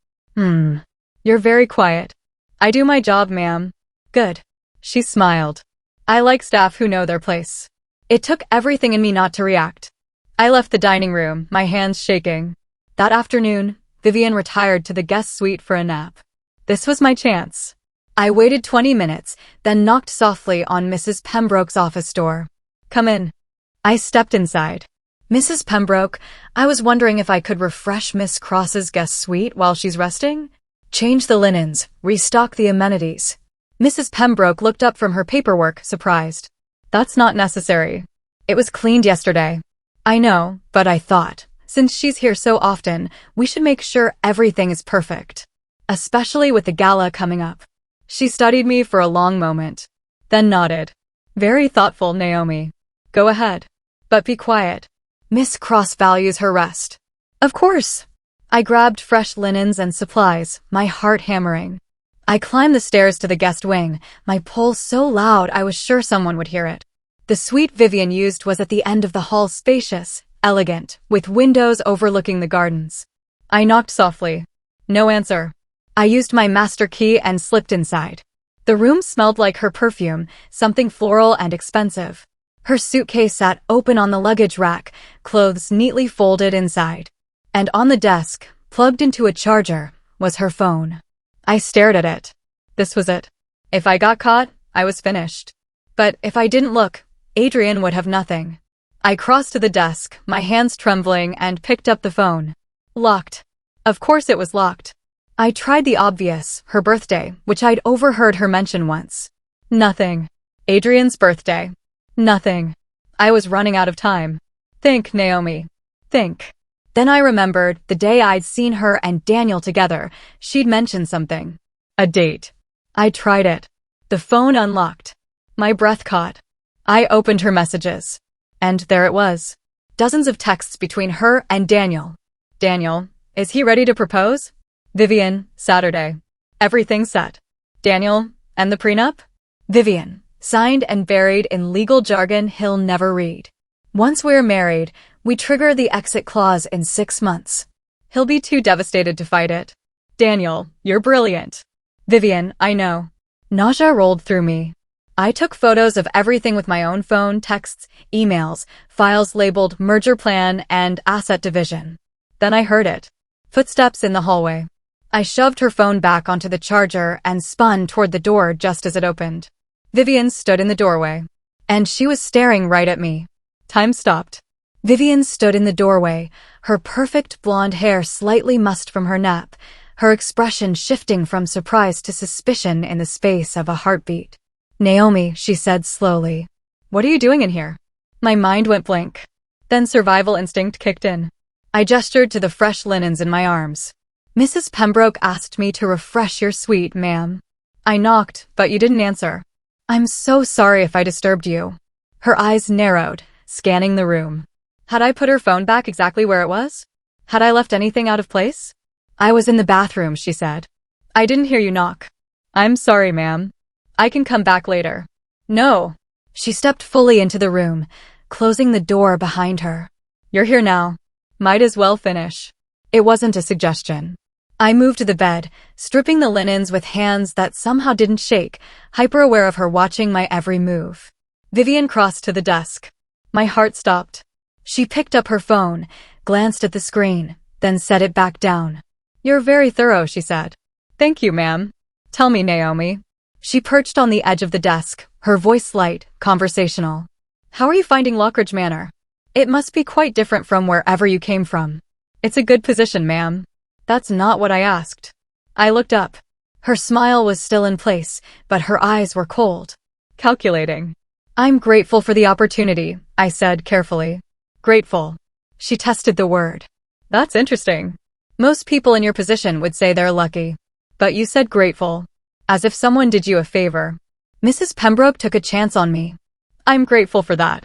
You're very quiet." "I do my job, ma'am." "Good." She smiled. "I like staff who know their place." It took everything in me not to react. I left the dining room, my hands shaking. That afternoon, Vivian retired to the guest suite for a nap. This was my chance. I waited 20 minutes, then knocked softly on Mrs. Pembroke's office door. "Come in." I stepped inside. "Mrs. Pembroke, I was wondering if I could refresh Miss Cross's guest suite while she's resting? Change the linens, restock the amenities." Mrs. Pembroke looked up from her paperwork, surprised. "That's not necessary. It was cleaned yesterday." "I know, but I thought, since she's here so often, we should make sure everything is perfect. Especially with the gala coming up." She studied me for a long moment, then nodded. "Very thoughtful, Naomi. Go ahead. But be quiet. Miss Cross values her rest." "Of course." I grabbed fresh linens and supplies, my heart hammering. I climbed the stairs to the guest wing, my pulse so loud I was sure someone would hear it. The suite Vivian used was at the end of the hall, spacious, elegant, with windows overlooking the gardens. I knocked softly. No answer. I used my master key and slipped inside. The room smelled like her perfume, something floral and expensive. Her suitcase sat open on the luggage rack, clothes neatly folded inside. And on the desk, plugged into a charger, was her phone. I stared at it. This was it. If I got caught, I was finished. But if I didn't look, Adrian would have nothing. I crossed to the desk, my hands trembling, and picked up the phone. Locked. Of course it was locked. I tried the obvious, her birthday, which I'd overheard her mention once. Nothing. Adrian's birthday. Nothing. I was running out of time. Think, Naomi. Think. Then I remembered, the day I'd seen her and Daniel together, she'd mentioned something. A date. I tried it. The phone unlocked. My breath caught. I opened her messages. And there it was. Dozens of texts between her and Daniel. Daniel, is he ready to propose? Vivian, Saturday. Everything set. Daniel, and the prenup? Vivian, signed and buried in legal jargon he'll never read. Once we're married, we trigger the exit clause in 6 months. He'll be too devastated to fight it. Daniel, you're brilliant. Vivian, I know. Nausea rolled through me. I took photos of everything with my own phone, texts, emails, files labeled merger plan and asset division. Then I heard it. Footsteps in the hallway. I shoved her phone back onto the charger and spun toward the door just as it opened. Vivian stood in the doorway. And she was staring right at me. Time stopped. Vivian stood in the doorway, her perfect blonde hair slightly mussed from her nap, her expression shifting from surprise to suspicion in the space of a heartbeat. "Naomi," she said slowly. "What are you doing in here?" My mind went blank. Then survival instinct kicked in. I gestured to the fresh linens in my arms. "Mrs. Pembroke asked me to refresh your suite, ma'am." I knocked, but you didn't answer. "I'm so sorry if I disturbed you." Her eyes narrowed, scanning the room. Had I put her phone back exactly where it was? Had I left anything out of place? "I was in the bathroom," she said. "I didn't hear you knock." "I'm sorry, ma'am. I can come back later." "No." She stepped fully into the room, closing the door behind her. "You're here now. Might as well finish." It wasn't a suggestion. I moved to the bed, stripping the linens with hands that somehow didn't shake, hyper-aware of her watching my every move. Vivian crossed to the desk. My heart stopped. She picked up her phone, glanced at the screen, then set it back down. "You're very thorough," she said. "Thank you, ma'am. Tell me, Naomi." She perched on the edge of the desk, her voice light, conversational. "How are you finding Lockridge Manor? It must be quite different from wherever you came from." "It's a good position, ma'am." "That's not what I asked." I looked up. Her smile was still in place, but her eyes were cold. Calculating. "I'm grateful for the opportunity," I said carefully. "Grateful." She tested the word. "That's interesting. Most people in your position would say they're lucky. But you said grateful. As if someone did you a favor." "Mrs. Pembroke took a chance on me." "I'm grateful for that."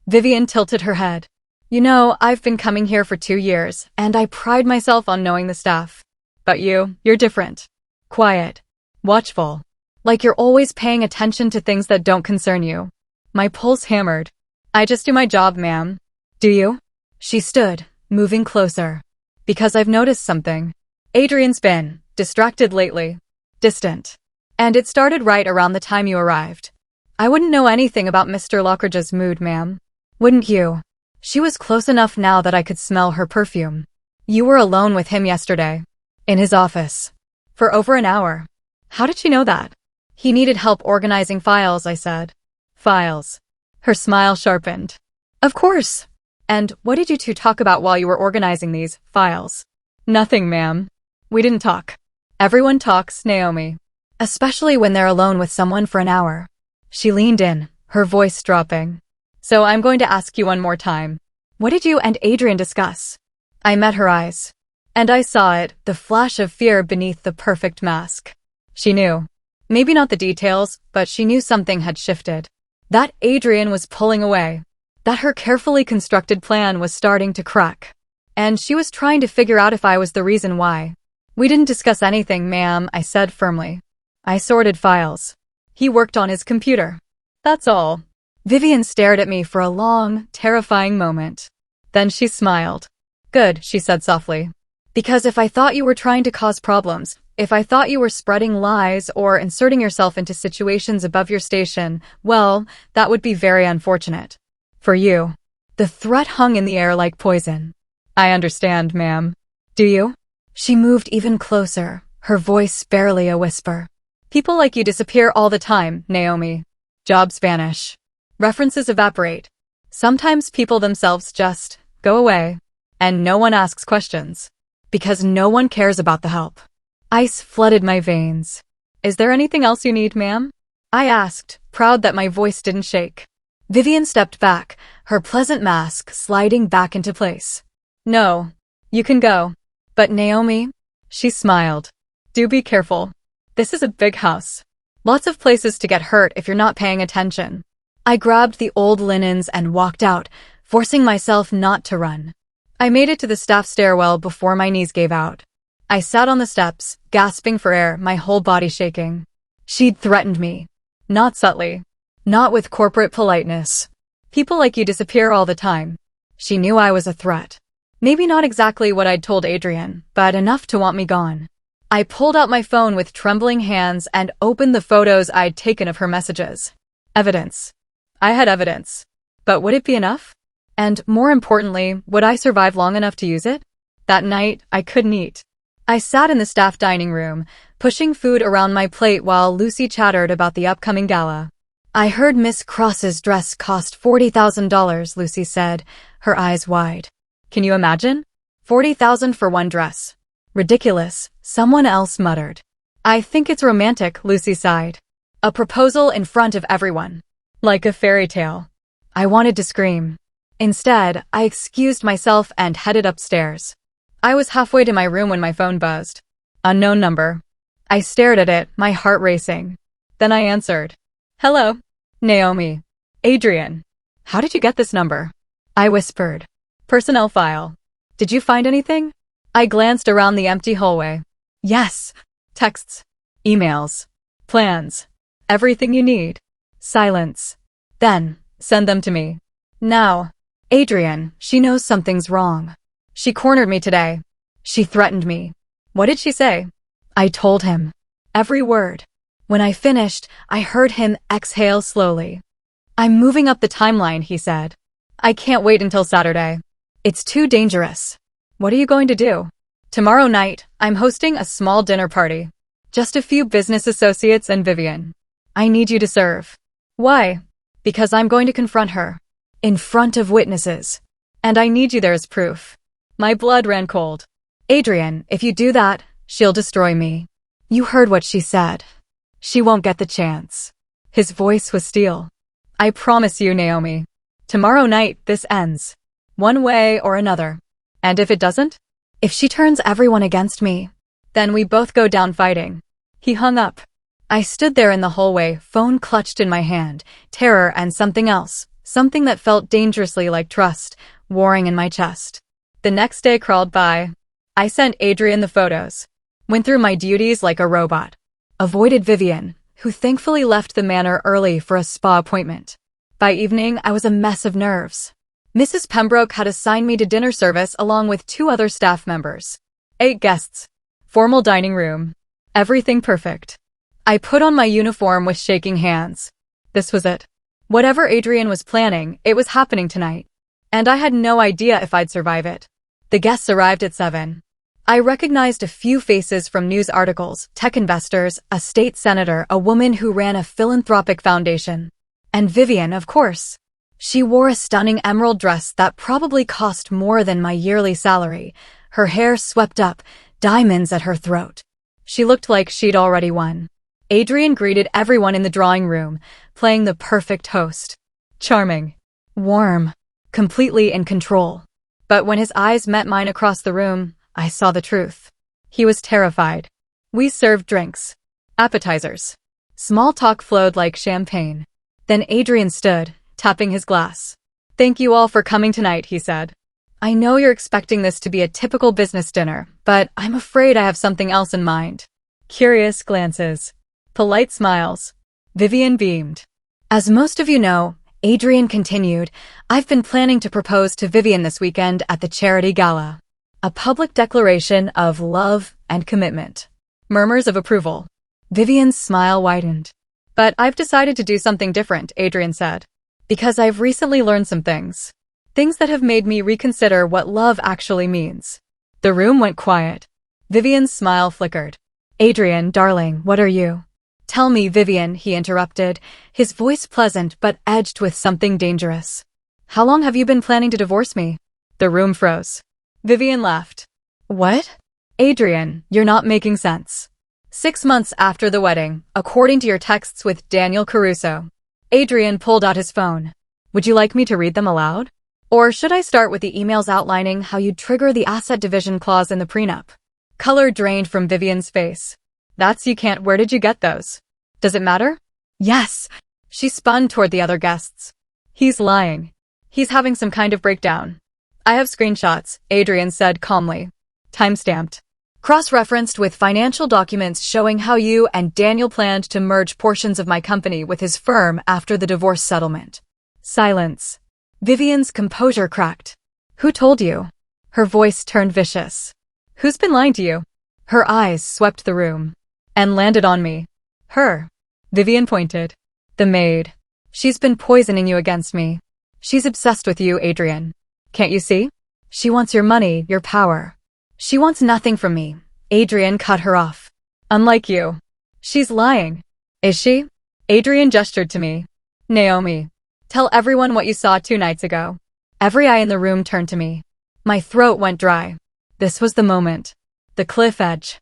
Vivian tilted her head. "You know, I've been coming here for 2 years, and I pride myself on knowing the staff. But you're different. Quiet. Watchful. Like you're always paying attention to things that don't concern you." My pulse hammered. "I just do my job, ma'am." "Do you?" She stood, moving closer. "Because I've noticed something. Adrian's been distracted lately. Distant. And it started right around the time you arrived. I wouldn't know anything about Mr. Lockridge's mood, ma'am. Wouldn't you?" She was close enough now that I could smell her perfume. "You were alone with him yesterday. In his office. For over an hour." "How did she know that?" "He needed help organizing files," I said. "Files." Her smile sharpened. "Of course. And what did you two talk about while you were organizing these files?" "Nothing, ma'am. We didn't talk." "Everyone talks, Naomi. Especially when they're alone with someone for an hour." She leaned in, her voice dropping. "So I'm going to ask you one more time. What did you and Adrian discuss?" I met her eyes. And I saw it, the flash of fear beneath the perfect mask. She knew. Maybe not the details, but she knew something had shifted. That Adrian was pulling away. That her carefully constructed plan was starting to crack. And she was trying to figure out if I was the reason why. "We didn't discuss anything, ma'am," I said firmly. "I sorted files. He worked on his computer. That's all." Vivian stared at me for a long, terrifying moment. Then she smiled. "Good," she said softly. "Because if I thought you were trying to cause problems, if I thought you were spreading lies or inserting yourself into situations above your station, well, that would be very unfortunate. For you." The threat hung in the air like poison. "I understand, ma'am." "Do you?" She moved even closer, her voice barely a whisper. "People like you disappear all the time, Naomi. Jobs vanish. References evaporate. Sometimes people themselves just go away. And no one asks questions. Because no one cares about the help." Ice flooded my veins. "Is there anything else you need, ma'am?" I asked, proud that my voice didn't shake. Vivian stepped back, her pleasant mask sliding back into place. "No. You can go. But Naomi?" She smiled. "Do be careful. This is a big house. Lots of places to get hurt if you're not paying attention." I grabbed the old linens and walked out, forcing myself not to run. I made it to the staff stairwell before my knees gave out. I sat on the steps, gasping for air, my whole body shaking. She'd threatened me. Not subtly. Not with corporate politeness. "People like you disappear all the time." She knew I was a threat. Maybe not exactly what I'd told Adrian, but enough to want me gone. I pulled out my phone with trembling hands and opened the photos I'd taken of her messages. Evidence. I had evidence. But would it be enough? And more importantly, would I survive long enough to use it? That night, I couldn't eat. I sat in the staff dining room, pushing food around my plate while Lucy chattered about the upcoming gala. I heard Miss Cross's dress cost $40,000, Lucy said, her eyes wide. Can you imagine? $40,000 for one dress. Ridiculous, someone else muttered. I think it's romantic, Lucy sighed. A proposal in front of everyone. Like a fairy tale. I wanted to scream. Instead, I excused myself and headed upstairs. I was halfway to my room when my phone buzzed. Unknown number. I stared at it, my heart racing. Then I answered. Hello. Naomi. Adrian. How did you get this number? I whispered. Personnel file. Did you find anything? I glanced around the empty hallway. Yes. Texts. Emails. Plans. Everything you need. Silence. Then, send them to me. Now. Adrian, she knows something's wrong. She cornered me today. She threatened me. What did she say? I told him. Every word. When I finished, I heard him exhale slowly. I'm moving up the timeline, he said. I can't wait until Saturday. It's too dangerous. What are you going to do? Tomorrow night, I'm hosting a small dinner party. Just a few business associates and Vivian. I need you to serve. Why? Because I'm going to confront her. In front of witnesses. And I need you there as proof. My blood ran cold. Adrian, if you do that, she'll destroy me. You heard what she said. She won't get the chance. His voice was steel. I promise you, Naomi. Tomorrow night, this ends. One way or another. And if it doesn't? If she turns everyone against me, then we both go down fighting. He hung up. I stood there in the hallway, phone clutched in my hand, terror and something else, something that felt dangerously like trust, warring in my chest. The next day crawled by. I sent Adrian the photos. Went through my duties like a robot. Avoided Vivian, who thankfully left the manor early for a spa appointment. By evening, I was a mess of nerves. Mrs. Pembroke had assigned me to dinner service along with 2 other staff members. 8 guests. Formal dining room. Everything perfect. I put on my uniform with shaking hands. This was it. Whatever Adrian was planning, it was happening tonight. And I had no idea if I'd survive it. The guests arrived at 7. I recognized a few faces from news articles, tech investors, a state senator, a woman who ran a philanthropic foundation. And Vivian, of course. She wore a stunning emerald dress that probably cost more than my yearly salary, her hair swept up, diamonds at her throat. She looked like she'd already won. Adrian greeted everyone in the drawing room, playing the perfect host. Charming. Warm. Completely in control. But when his eyes met mine across the room, I saw the truth. He was terrified. We served drinks. Appetizers. Small talk flowed like champagne. Then Adrian stood, tapping his glass. Thank you all for coming tonight, he said. I know you're expecting this to be a typical business dinner, but I'm afraid I have something else in mind. Curious glances. Polite smiles. Vivian beamed. As most of you know, Adrian continued, I've been planning to propose to Vivian this weekend at the charity gala. A public declaration of love and commitment. Murmurs of approval. Vivian's smile widened. But I've decided to do something different, Adrian said. Because I've recently learned some things. Things that have made me reconsider what love actually means. The room went quiet. Vivian's smile flickered. Adrian, darling, what are you? Tell me, Vivian, he interrupted, his voice pleasant but edged with something dangerous. How long have you been planning to divorce me? The room froze. Vivian laughed. What? Adrian, you're not making sense. 6 months after the wedding, according to your texts with Daniel Caruso. Adrian pulled out his phone. Would you like me to read them aloud? Or should I start with the emails outlining how you'd trigger the asset division clause in the prenup? Color drained from Vivian's face. That's you can't. Where did you get those? Does it matter? Yes. She spun toward the other guests. He's lying. He's having some kind of breakdown. I have screenshots, Adrian said calmly. Timestamped. Cross-referenced with financial documents showing how you and Daniel planned to merge portions of my company with his firm after the divorce settlement. Silence. Vivian's composure cracked. Who told you? Her voice turned vicious. Who's been lying to you? Her eyes swept the room. And landed on me. Her. Vivian pointed. The maid. She's been poisoning you against me. She's obsessed with you, Adrian. Can't you see? She wants your money, your power. She wants nothing from me. Adrian cut her off. Unlike you. She's lying. Is she? Adrian gestured to me. Naomi. Tell everyone what you saw 2 nights ago. Every eye in the room turned to me. My throat went dry. This was the moment. The cliff edge.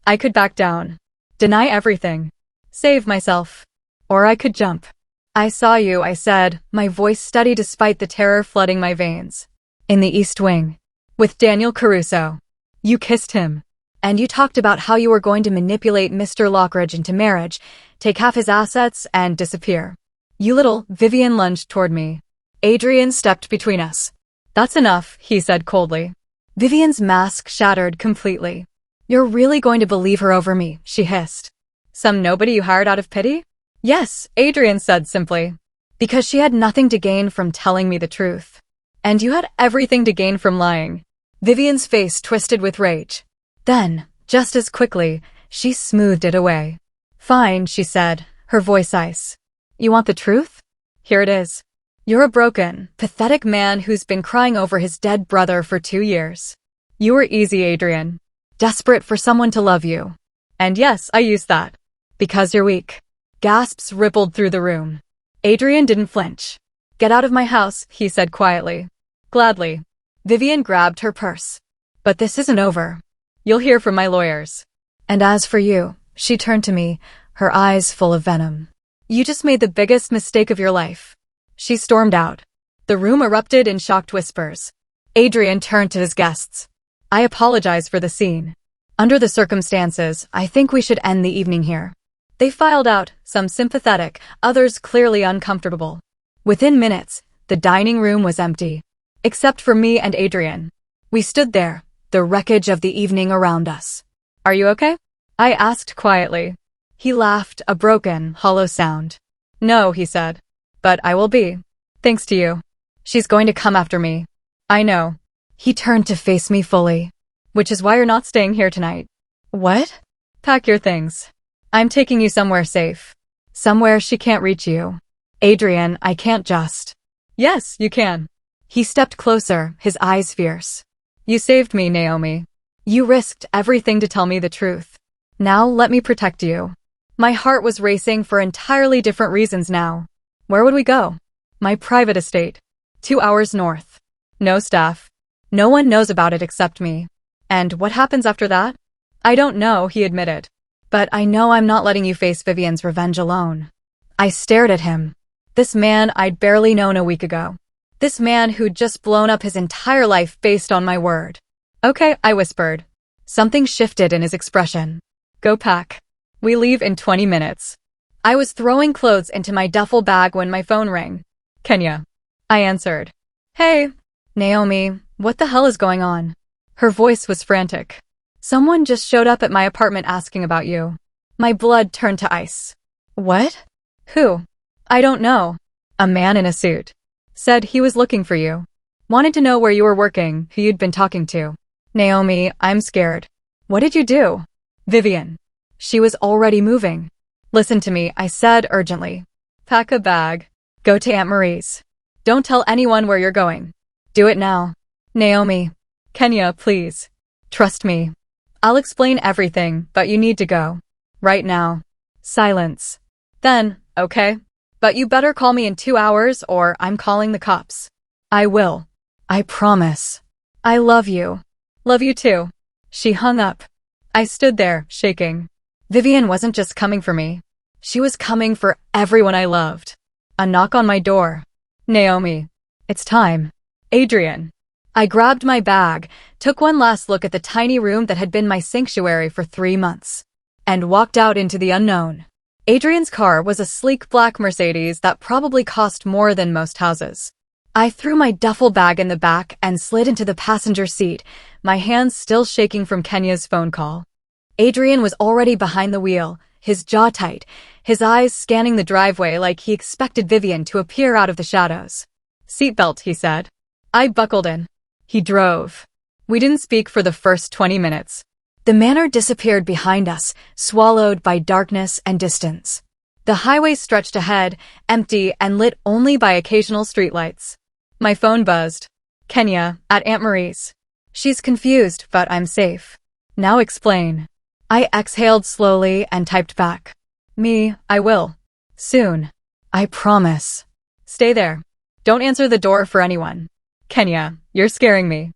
I could back down. Deny everything. Save myself. Or I could jump. I saw you, I said, my voice steady despite the terror flooding my veins. In the East Wing. With Daniel Caruso. You kissed him. And you talked about how you were going to manipulate Mr. Lockridge into marriage, take half his assets, and disappear. You little. Vivian lunged toward me. Adrian stepped between us. That's enough, he said coldly. Vivian's mask shattered completely. You're really going to believe her over me, she hissed. Some nobody you hired out of pity? Yes, Adrian said simply. Because she had nothing to gain from telling me the truth. And you had everything to gain from lying. Vivian's face twisted with rage. Then, just as quickly, she smoothed it away. Fine, she said, her voice ice. You want the truth? Here it is. You're a broken, pathetic man who's been crying over his dead brother for 2 years. You were easy, Adrian. Desperate for someone to love you. And yes, I used that. Because you're weak. Gasps rippled through the room. Adrian didn't flinch. Get out of my house, he said quietly. Gladly. Vivian grabbed her purse. But this isn't over. You'll hear from my lawyers. And as for you, she turned to me, her eyes full of venom. You just made the biggest mistake of your life. She stormed out. The room erupted in shocked whispers. Adrian turned to his guests. I apologize for the scene. Under the circumstances, I think we should end the evening here. They filed out, some sympathetic, others clearly uncomfortable. Within minutes, the dining room was empty. Except for me and Adrian. We stood there, the wreckage of the evening around us. Are you okay? I asked quietly. He laughed, a broken, hollow sound. No, he said. But I will be. Thanks to you. She's going to come after me. I know. He turned to face me fully. Which is why you're not staying here tonight. What? Pack your things. I'm taking you somewhere safe. Somewhere she can't reach you. Adrian, I can't just. Yes, you can. He stepped closer, his eyes fierce. You saved me, Naomi. You risked everything to tell me the truth. Now let me protect you. My heart was racing for entirely different reasons now. Where would we go? My private estate. 2 hours north. No staff. No one knows about it except me. And what happens after that? I don't know, he admitted. But I know I'm not letting you face Vivian's revenge alone. I stared at him. This man I'd barely known a week ago. This man who'd just blown up his entire life based on my word. Okay, I whispered. Something shifted in his expression. Go pack. We leave in 20 minutes. I was throwing clothes into my duffel bag when my phone rang. Kenya. I answered. Hey. Naomi, what the hell is going on? Her voice was frantic. Someone just showed up at my apartment asking about you. My blood turned to ice. What? Who? I don't know. A man in a suit. Said he was looking for you. Wanted to know where you were working, who you'd been talking to. Naomi, I'm scared. What did you do? Vivian. She was already moving. Listen to me, I said urgently. Pack a bag. Go to Aunt Marie's. Don't tell anyone where you're going. Do it now. Naomi. Kenya, please. Trust me. I'll explain everything, but you need to go. Right now. Silence. Then, okay? But you better call me in 2 hours or I'm calling the cops. I will. I promise. I love you. Love you too. She hung up. I stood there, shaking. Vivian wasn't just coming for me. She was coming for everyone I loved. A knock on my door. Naomi. It's time. Adrian. I grabbed my bag, took one last look at the tiny room that had been my sanctuary for 3 months, and walked out into the unknown. Adrian's car was a sleek black Mercedes that probably cost more than most houses. I threw my duffel bag in the back and slid into the passenger seat, my hands still shaking from Kenya's phone call. Adrian was already behind the wheel, his jaw tight, his eyes scanning the driveway like he expected Vivian to appear out of the shadows. Seatbelt, he said. I buckled in. He drove. We didn't speak for the first 20 minutes. The manor disappeared behind us, swallowed by darkness and distance. The highway stretched ahead, empty and lit only by occasional streetlights. My phone buzzed. Kenya, at Aunt Marie's. She's confused, but I'm safe. Now explain. I exhaled slowly and typed back. I will. Soon. I promise. Stay there. Don't answer the door for anyone. Kenya, you're scaring me.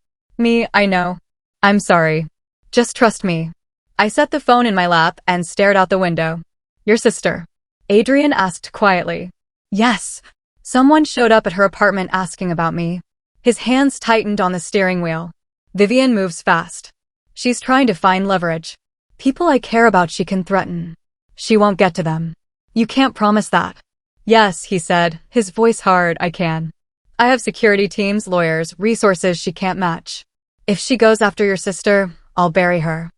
I know. I'm sorry. Just trust me. I set the phone in my lap and stared out the window. Your sister? Adrian asked quietly. Yes. Someone showed up at her apartment asking about me. His hands tightened on the steering wheel. Vivian moves fast. She's trying to find leverage. People I care about she can threaten. She won't get to them. You can't promise that. Yes, he said, his voice hard. I can. I have security teams, lawyers, resources she can't match. If she goes after your sister, I'll bury her.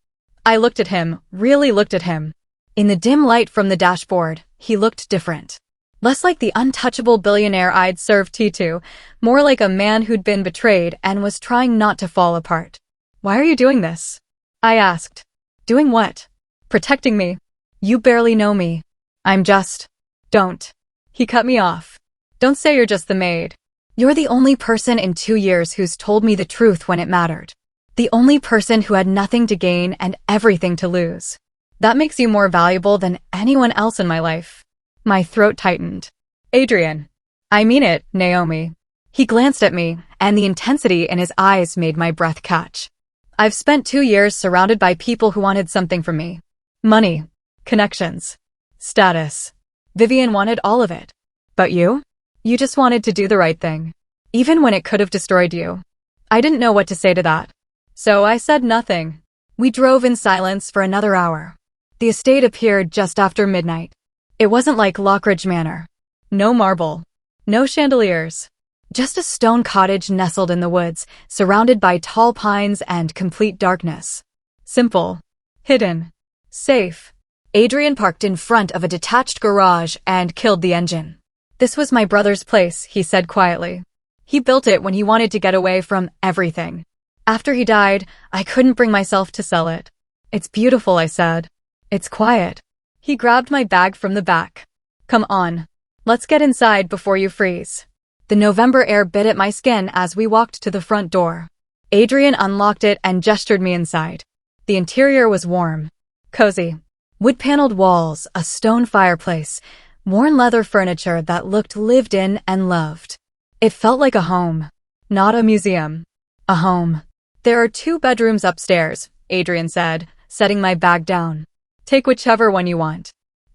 I looked at him, really looked at him. In the dim light from the dashboard, he looked different. Less like the untouchable billionaire I'd served tea to, more like a man who'd been betrayed and was trying not to fall apart. Why are you doing this? I asked. Doing what? Protecting me. You barely know me. I'm just... Don't. He cut me off. Don't say you're just the maid. You're the only person in 2 years who's told me the truth when it mattered. The only person who had nothing to gain and everything to lose. That makes you more valuable than anyone else in my life. My throat tightened. Adrian. I mean it, Naomi. He glanced at me, and the intensity in his eyes made my breath catch. I've spent 2 years surrounded by people who wanted something from me. Money. Connections. Status. Vivian wanted all of it. But you? You just wanted to do the right thing. Even when it could have destroyed you. I didn't know what to say to that. So I said nothing. We drove in silence for another hour. The estate appeared just after midnight. It wasn't like Lockridge Manor. No marble. No chandeliers. Just a stone cottage nestled in the woods, surrounded by tall pines and complete darkness. Simple. Hidden. Safe. Adrian parked in front of a detached garage and killed the engine. This was my brother's place, he said quietly. He built it when he wanted to get away from everything. After he died, I couldn't bring myself to sell it. It's beautiful, I said. It's quiet. He grabbed my bag from the back. Come on. Let's get inside before you freeze. The November air bit at my skin as we walked to the front door. Adrian unlocked it and gestured me inside. The interior was warm. Cozy. Wood-paneled walls, a stone fireplace, worn leather furniture that looked lived in and loved. It felt like a home. Not a museum. A home. There are 2 bedrooms upstairs, Adrian said, setting my bag down. Take whichever one you want.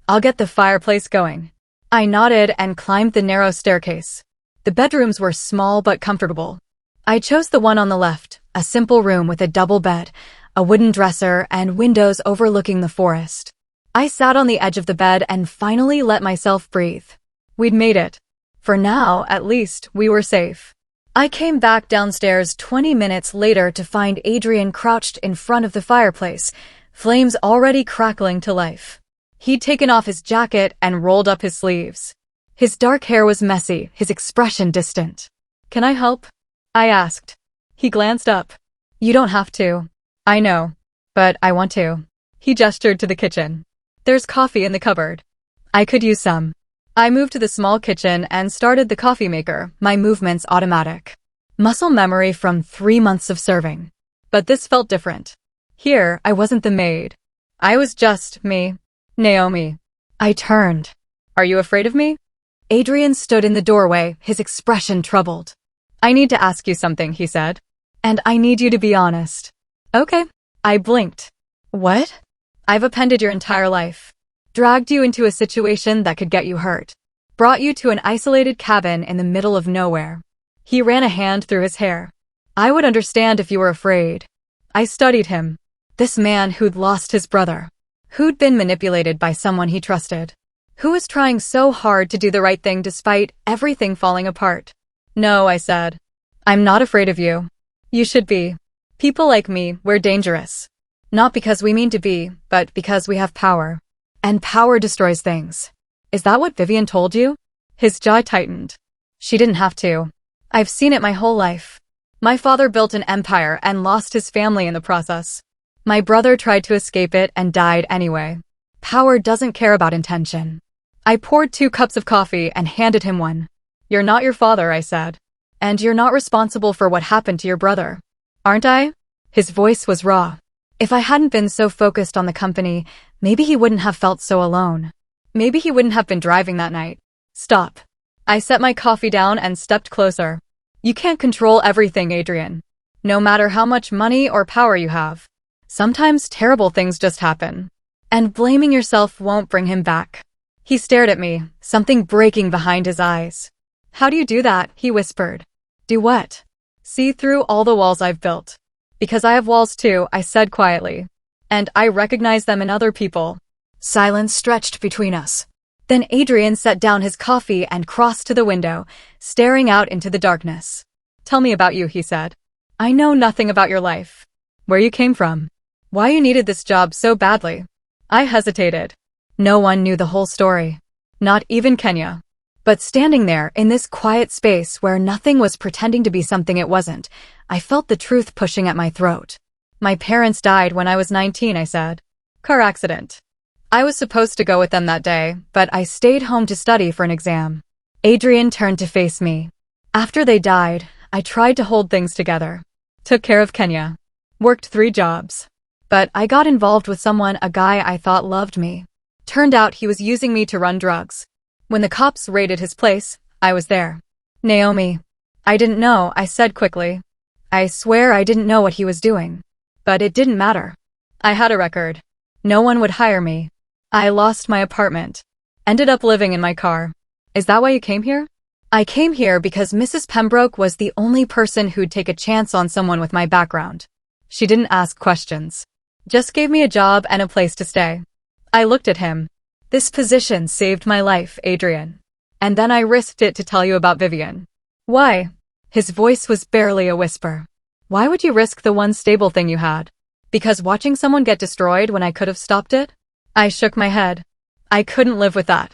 I'll get the fireplace going. I nodded and climbed the narrow staircase. The bedrooms were small but comfortable. I chose the one on the left, a simple room with a double bed, a wooden dresser, and windows overlooking the forest. I sat on the edge of the bed and finally let myself breathe. We'd made it. For now, at least, we were safe. I came back downstairs 20 minutes later to find Adrian crouched in front of the fireplace, flames already crackling to life. He'd taken off his jacket and rolled up his sleeves. His dark hair was messy, his expression distant. Can I help? I asked. He glanced up. You don't have to. I know. But I want to. He gestured to the kitchen. There's coffee in the cupboard. I could use some. I moved to the small kitchen and started the coffee maker, my movements automatic. Muscle memory from 3 months of serving. But this felt different. Here, I wasn't the maid. I was just me. Naomi. I turned. Are you afraid of me? Adrian stood in the doorway, his expression troubled. I need to ask you something, he said. And I need you to be honest. Okay. I blinked. What? I've appended your entire life. Dragged you into a situation that could get you hurt. Brought you to an isolated cabin in the middle of nowhere. He ran a hand through his hair. I would understand if you were afraid. I studied him. This man who'd lost his brother. Who'd been manipulated by someone he trusted. Who was trying so hard to do the right thing despite everything falling apart. No, I said. I'm not afraid of you. You should be. People like me, we're dangerous. Not because we mean to be, but because we have power. And power destroys things. Is that what Vivian told you? His jaw tightened. She didn't have to. I've seen it my whole life. My father built an empire and lost his family in the process. My brother tried to escape it and died anyway. Power doesn't care about intention. I poured 2 cups of coffee and handed him one. You're not your father, I said. And you're not responsible for what happened to your brother. Aren't I? His voice was raw. If I hadn't been so focused on the company, maybe he wouldn't have felt so alone. Maybe he wouldn't have been driving that night. Stop. I set my coffee down and stepped closer. You can't control everything, Adrian. No matter how much money or power you have. Sometimes terrible things just happen. And blaming yourself won't bring him back. He stared at me, something breaking behind his eyes. How do you do that? He whispered. Do what? See through all the walls I've built. Because I have walls too, I said quietly. And I recognize them in other people. Silence stretched between us. Then Adrian set down his coffee and crossed to the window, staring out into the darkness. Tell me about you, he said. I know nothing about your life. Where you came from. Why you needed this job so badly. I hesitated. No one knew the whole story. Not even Kenya. But standing there, in this quiet space where nothing was pretending to be something it wasn't, I felt the truth pushing at my throat. My parents died when I was 19, I said. Car accident. I was supposed to go with them that day, but I stayed home to study for an exam. Adrian turned to face me. After they died, I tried to hold things together. Took care of Kenya. Worked 3 jobs. But I got involved with someone, a guy I thought loved me. Turned out he was using me to run drugs. When the cops raided his place, I was there. Naomi. I didn't know, I said quickly. I swear I didn't know what he was doing. But it didn't matter. I had a record. No one would hire me. I lost my apartment. Ended up living in my car. Is that why you came here? I came here because Mrs. Pembroke was the only person who'd take a chance on someone with my background. She didn't ask questions. Just gave me a job and a place to stay. I looked at him. This position saved my life, Adrian. And then I risked it to tell you about Vivian. Why? His voice was barely a whisper. Why would you risk the one stable thing you had? Because watching someone get destroyed when I could have stopped it? I shook my head. I couldn't live with that.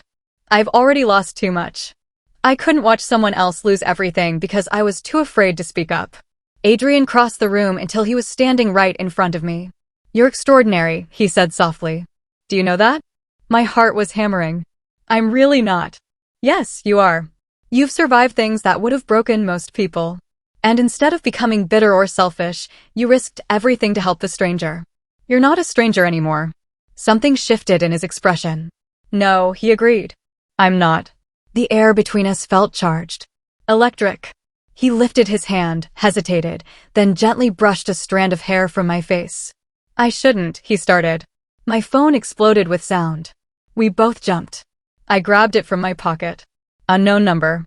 I've already lost too much. I couldn't watch someone else lose everything because I was too afraid to speak up. Adrian crossed the room until he was standing right in front of me. You're extraordinary, he said softly. Do you know that? My heart was hammering. I'm really not. Yes, you are. You've survived things that would have broken most people. And instead of becoming bitter or selfish, you risked everything to help the stranger. You're not a stranger anymore. Something shifted in his expression. No, he agreed. I'm not. The air between us felt charged. Electric. He lifted his hand, hesitated, then gently brushed a strand of hair from my face. I shouldn't, he started. My phone exploded with sound. We both jumped. I grabbed it from my pocket. Unknown number.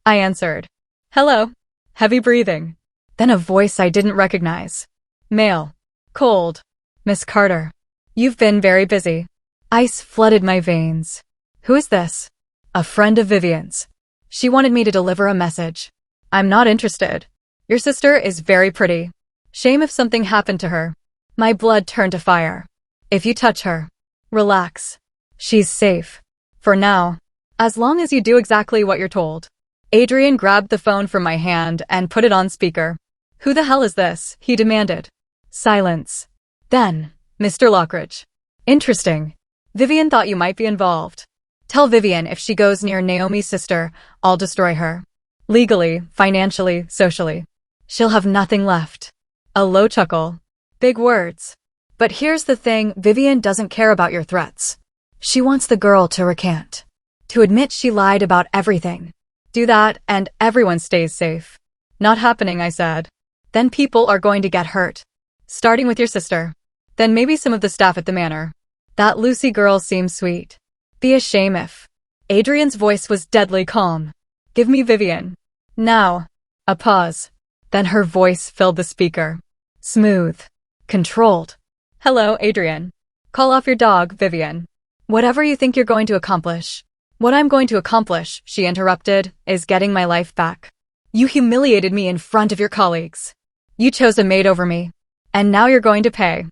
I answered. Hello. Heavy breathing. Then a voice I didn't recognize. Male. Cold. Miss Carter. You've been very busy. Ice flooded my veins. Who is this? A friend of Vivian's. She wanted me to deliver a message. I'm not interested. Your sister is very pretty. Shame if something happened to her. My blood turned to fire. If you touch her, relax. She's safe. For now. As long as you do exactly what you're told. Adrian grabbed the phone from my hand and put it on speaker. Who the hell is this? He demanded. Silence. Then, Mr. Lockridge. Interesting. Vivian thought you might be involved. Tell Vivian if she goes near Naomi's sister, I'll destroy her. Legally, financially, socially. She'll have nothing left. A low chuckle. Big words. But here's the thing, Vivian doesn't care about your threats. She wants the girl to recant. To admit she lied about everything. Do that, and everyone stays safe. Not happening, I said. Then people are going to get hurt. Starting with your sister. Then maybe some of the staff at the manor. That Lucy girl seems sweet. Be a shame if. Adrian's voice was deadly calm. Give me Vivian. Now. A pause. Then her voice filled the speaker. Smooth. Controlled. Hello, Adrian. Call off your dog, Vivian. Whatever you think you're going to accomplish. What I'm going to accomplish, she interrupted, is getting my life back. You humiliated me in front of your colleagues. You chose a maid over me. And now you're going to pay.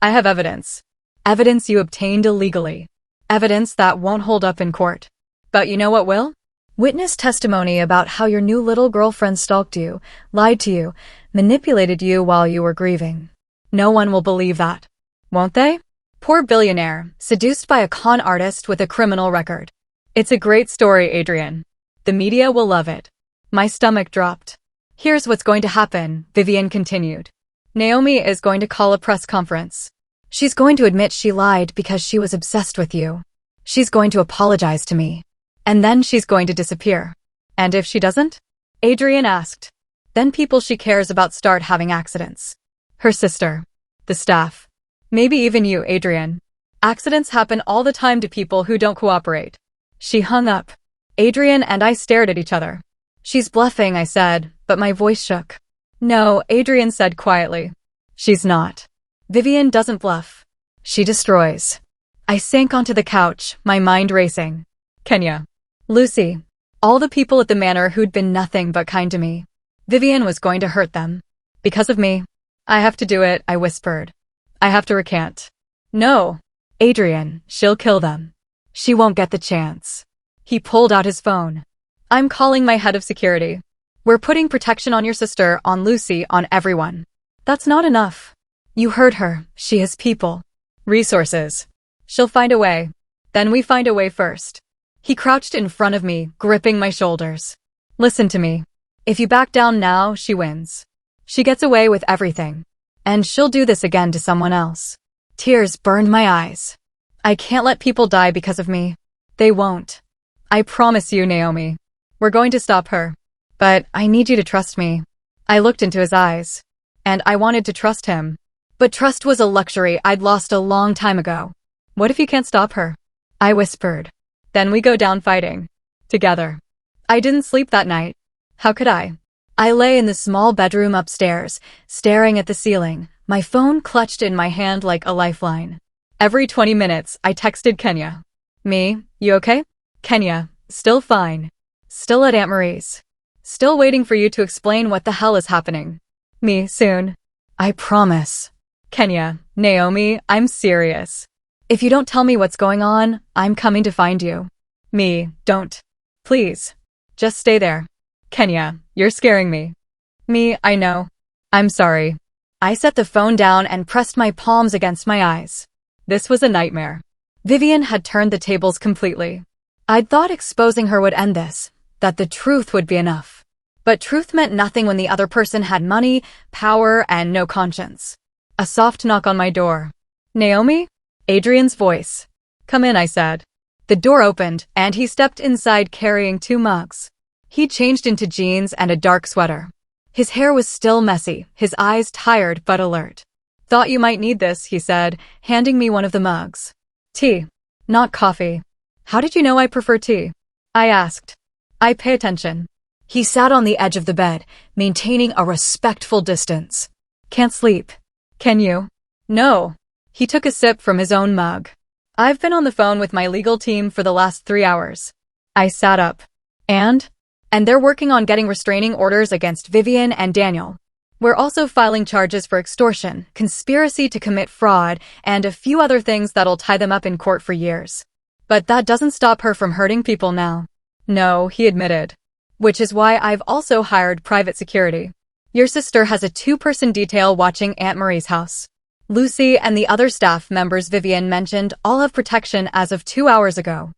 I have evidence. Evidence you obtained illegally. Evidence that won't hold up in court. But you know what will? Witness testimony about how your new little girlfriend stalked you, lied to you, manipulated you while you were grieving. No one will believe that. Won't they? Poor billionaire, seduced by a con artist with a criminal record. It's a great story, Adrian. The media will love it. My stomach dropped. Here's what's going to happen, Vivian continued. Naomi is going to call a press conference. She's going to admit she lied because she was obsessed with you. She's going to apologize to me. And then she's going to disappear. And if she doesn't? Adrian asked. Then people she cares about start having accidents. Her sister. The staff. Maybe even you, Adrian. Accidents happen all the time to people who don't cooperate. She hung up. Adrian and I stared at each other. She's bluffing, I said, but my voice shook. No, Adrian said quietly. She's not. Vivian doesn't bluff. She destroys. I sank onto the couch, my mind racing. Kenya. Lucy. All the people at the manor who'd been nothing but kind to me. Vivian was going to hurt them. Because of me. I have to do it, I whispered. I have to recant. No. Adrian, she'll kill them. She won't get the chance. He pulled out his phone. I'm calling my head of security. We're putting protection on your sister, on Lucy, on everyone. That's not enough. You heard her. She has people. Resources. She'll find a way. Then we find a way first. He crouched in front of me, gripping my shoulders. Listen to me. If you back down now, she wins. She gets away with everything. And she'll do this again to someone else. Tears burned my eyes. I can't let people die because of me. They won't. I promise you, Naomi. We're going to stop her. But I need you to trust me. I looked into his eyes. And I wanted to trust him. But trust was a luxury I'd lost a long time ago. What if you can't stop her? I whispered. Then we go down fighting. Together. I didn't sleep that night. How could I? I lay in the small bedroom upstairs, staring at the ceiling, my phone clutched in my hand like a lifeline. Every 20 minutes, I texted Kenya. Me, you okay? Kenya, still fine. Still at Aunt Marie's. Still waiting for you to explain what the hell is happening. Me, soon. I promise. Kenya, Naomi, I'm serious. If you don't tell me what's going on, I'm coming to find you. Me, don't. Please. Just stay there. Kenya, you're scaring me. Me, I know. I'm sorry. I set the phone down and pressed my palms against my eyes. This was a nightmare. Vivian had turned the tables completely. I'd thought exposing her would end this, that the truth would be enough. But truth meant nothing when the other person had money, power, and no conscience. A soft knock on my door. Naomi? Adrian's voice. Come in, I said. The door opened, and he stepped inside carrying 2 mugs. He'd changed into jeans and a dark sweater. His hair was still messy, his eyes tired but alert. Thought you might need this, he said, handing me one of the mugs. Tea. Not coffee. How did you know I prefer tea? I asked. I pay attention. He sat on the edge of the bed, maintaining a respectful distance. Can't sleep. Can you? No. He took a sip from his own mug. I've been on the phone with my legal team for the last 3 hours. I sat up. And they're working on getting restraining orders against Vivian and Daniel. We're also filing charges for extortion, conspiracy to commit fraud, and a few other things that'll tie them up in court for years. But that doesn't stop her from hurting people now. No, he admitted. Which is why I've also hired private security. Your sister has a 2-person detail watching Aunt Marie's house. Lucy and the other staff members Vivian mentioned all have protection as of 2 hours ago.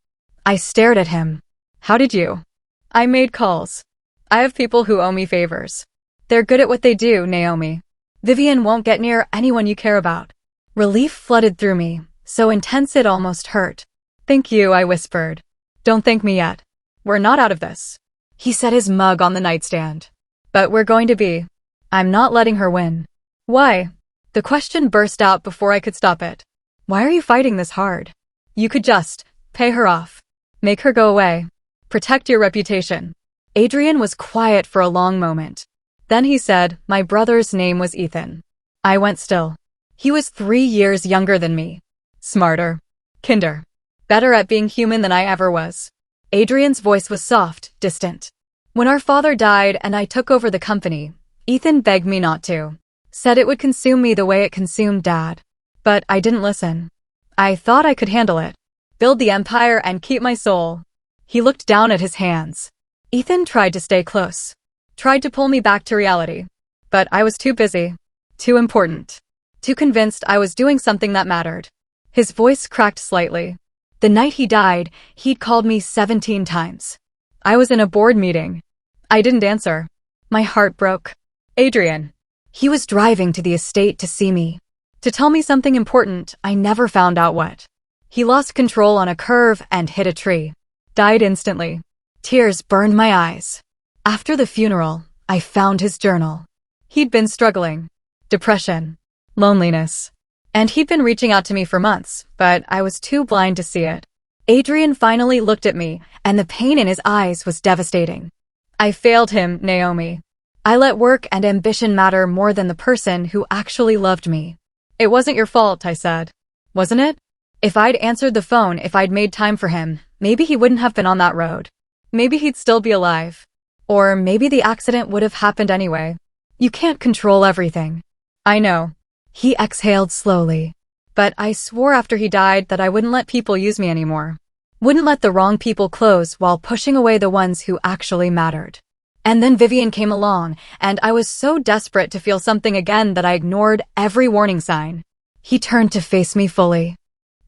I stared at him. How did you? I made calls. I have people who owe me favors. They're good at what they do, Naomi. Vivian won't get near anyone you care about. Relief flooded through me, so intense it almost hurt. Thank you, I whispered. Don't thank me yet. We're not out of this. He set his mug on the nightstand. But we're going to be. I'm not letting her win. Why? The question burst out before I could stop it. Why are you fighting this hard? You could just pay her off. Make her go away. Protect your reputation. Adrian was quiet for a long moment. Then he said, my brother's name was Ethan. I went still. He was 3 years younger than me. Smarter. Kinder. Better at being human than I ever was. Adrian's voice was soft, distant. When our father died and I took over the company, Ethan begged me not to. Said it would consume me the way it consumed Dad. But I didn't listen. I thought I could handle it. Build the empire and keep my soul. He looked down at his hands. Ethan tried to stay close. Tried to pull me back to reality. But I was too busy. Too important. Too convinced I was doing something that mattered. His voice cracked slightly. The night he died, he'd called me 17 times. I was in a board meeting. I didn't answer. My heart broke. Adrian. He was driving to the estate to see me, to tell me something important. I never found out what. He lost control on a curve and hit a tree. Died instantly. Tears burned my eyes. After the funeral, I found his journal. He'd been struggling. Depression. Loneliness. And he'd been reaching out to me for months, but I was too blind to see it. Adrian finally looked at me, and the pain in his eyes was devastating. I failed him, Naomi. I let work and ambition matter more than the person who actually loved me. It wasn't your fault, I said. Wasn't it? If I'd answered the phone, if I'd made time for him, maybe he wouldn't have been on that road. Maybe he'd still be alive. Or maybe the accident would have happened anyway. You can't control everything. I know. He exhaled slowly. But I swore after he died that I wouldn't let people use me anymore. Wouldn't let the wrong people close while pushing away the ones who actually mattered. And then Vivian came along, and I was so desperate to feel something again that I ignored every warning sign. He turned to face me fully.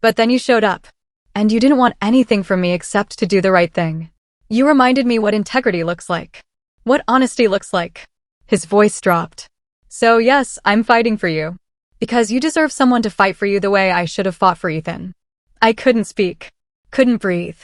But then you showed up. And you didn't want anything from me except to do the right thing. You reminded me what integrity looks like. What honesty looks like. His voice dropped. So yes, I'm fighting for you. Because you deserve someone to fight for you the way I should have fought for Ethan. I couldn't speak. Couldn't breathe.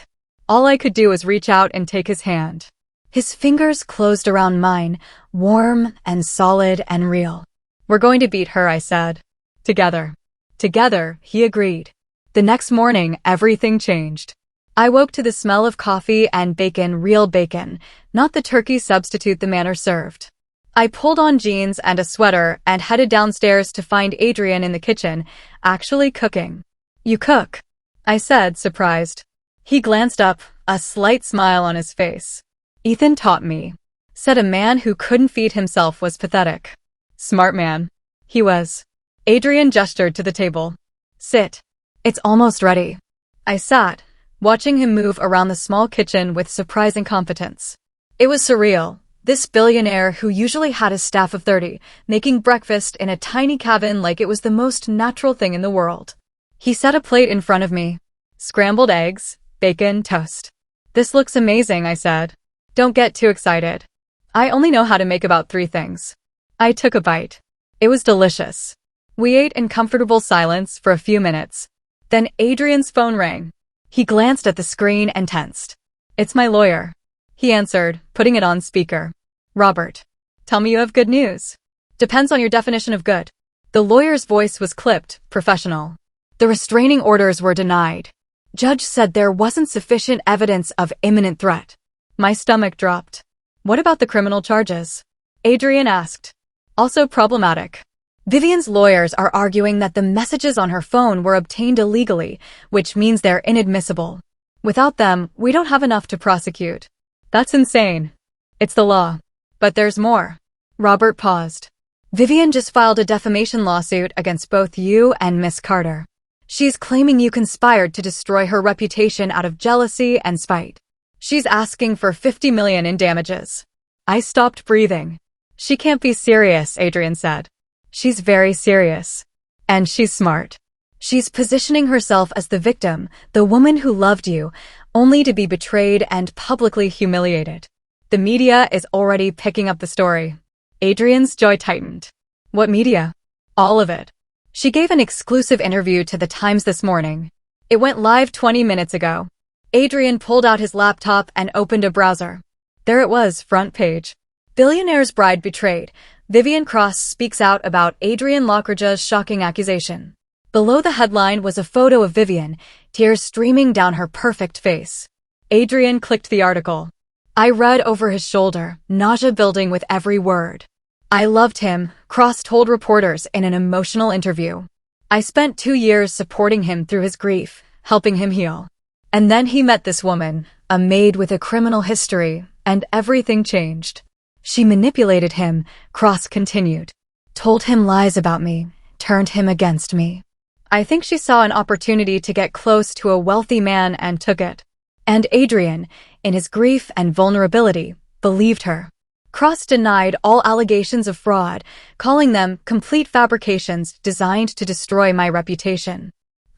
All I could do was reach out and take his hand. His fingers closed around mine, warm and solid and real. We're going to beat her, I said. Together. Together, he agreed. The next morning, everything changed. I woke to the smell of coffee and bacon, real bacon, not the turkey substitute the manor served. I pulled on jeans and a sweater and headed downstairs to find Adrian in the kitchen, actually cooking. You cook? I said, surprised. He glanced up, a slight smile on his face. Ethan taught me. Said a man who couldn't feed himself was pathetic. Smart man. He was. Adrian gestured to the table. Sit. It's almost ready. I sat, watching him move around the small kitchen with surprising competence. It was surreal. This billionaire who usually had a staff of 30, making breakfast in a tiny cabin like it was the most natural thing in the world. He set a plate in front of me. Scrambled eggs, bacon, toast. This looks amazing, I said. Don't get too excited. I only know how to make about 3 things. I took a bite. It was delicious. We ate in comfortable silence for a few minutes. Then Adrian's phone rang. He glanced at the screen and tensed. It's my lawyer. He answered, putting it on speaker. Robert. Tell me you have good news. Depends on your definition of good. The lawyer's voice was clipped, professional. The restraining orders were denied. Judge said there wasn't sufficient evidence of imminent threat. My stomach dropped. What about the criminal charges? Adrian asked. Also problematic. Vivian's lawyers are arguing that the messages on her phone were obtained illegally, which means they're inadmissible. Without them, we don't have enough to prosecute. That's insane. It's the law. But there's more. Robert paused. Vivian just filed a defamation lawsuit against both you and Miss Carter. She's claiming you conspired to destroy her reputation out of jealousy and spite. She's asking for $50 million in damages. I stopped breathing. She can't be serious, Adrian said. She's very serious. And she's smart. She's positioning herself as the victim, the woman who loved you, only to be betrayed and publicly humiliated. The media is already picking up the story. Adrian's jaw tightened. What media? All of it. She gave an exclusive interview to the Times this morning. It went live 20 minutes ago. Adrian pulled out his laptop and opened a browser. There it was, front page. Billionaire's bride betrayed. Vivian Cross speaks out about Adrian Lockridge's shocking accusation. Below the headline was a photo of Vivian, tears streaming down her perfect face. Adrian clicked the article. I read over his shoulder, nausea building with every word. I loved him, Cross told reporters in an emotional interview. I spent 2 years supporting him through his grief, helping him heal. And then he met this woman, a maid with a criminal history, and everything changed. She manipulated him, Cross continued. Told him lies about me, turned him against me. I think she saw an opportunity to get close to a wealthy man and took it. And Adrian, in his grief and vulnerability, believed her. Cross denied all allegations of fraud, calling them complete fabrications designed to destroy my reputation.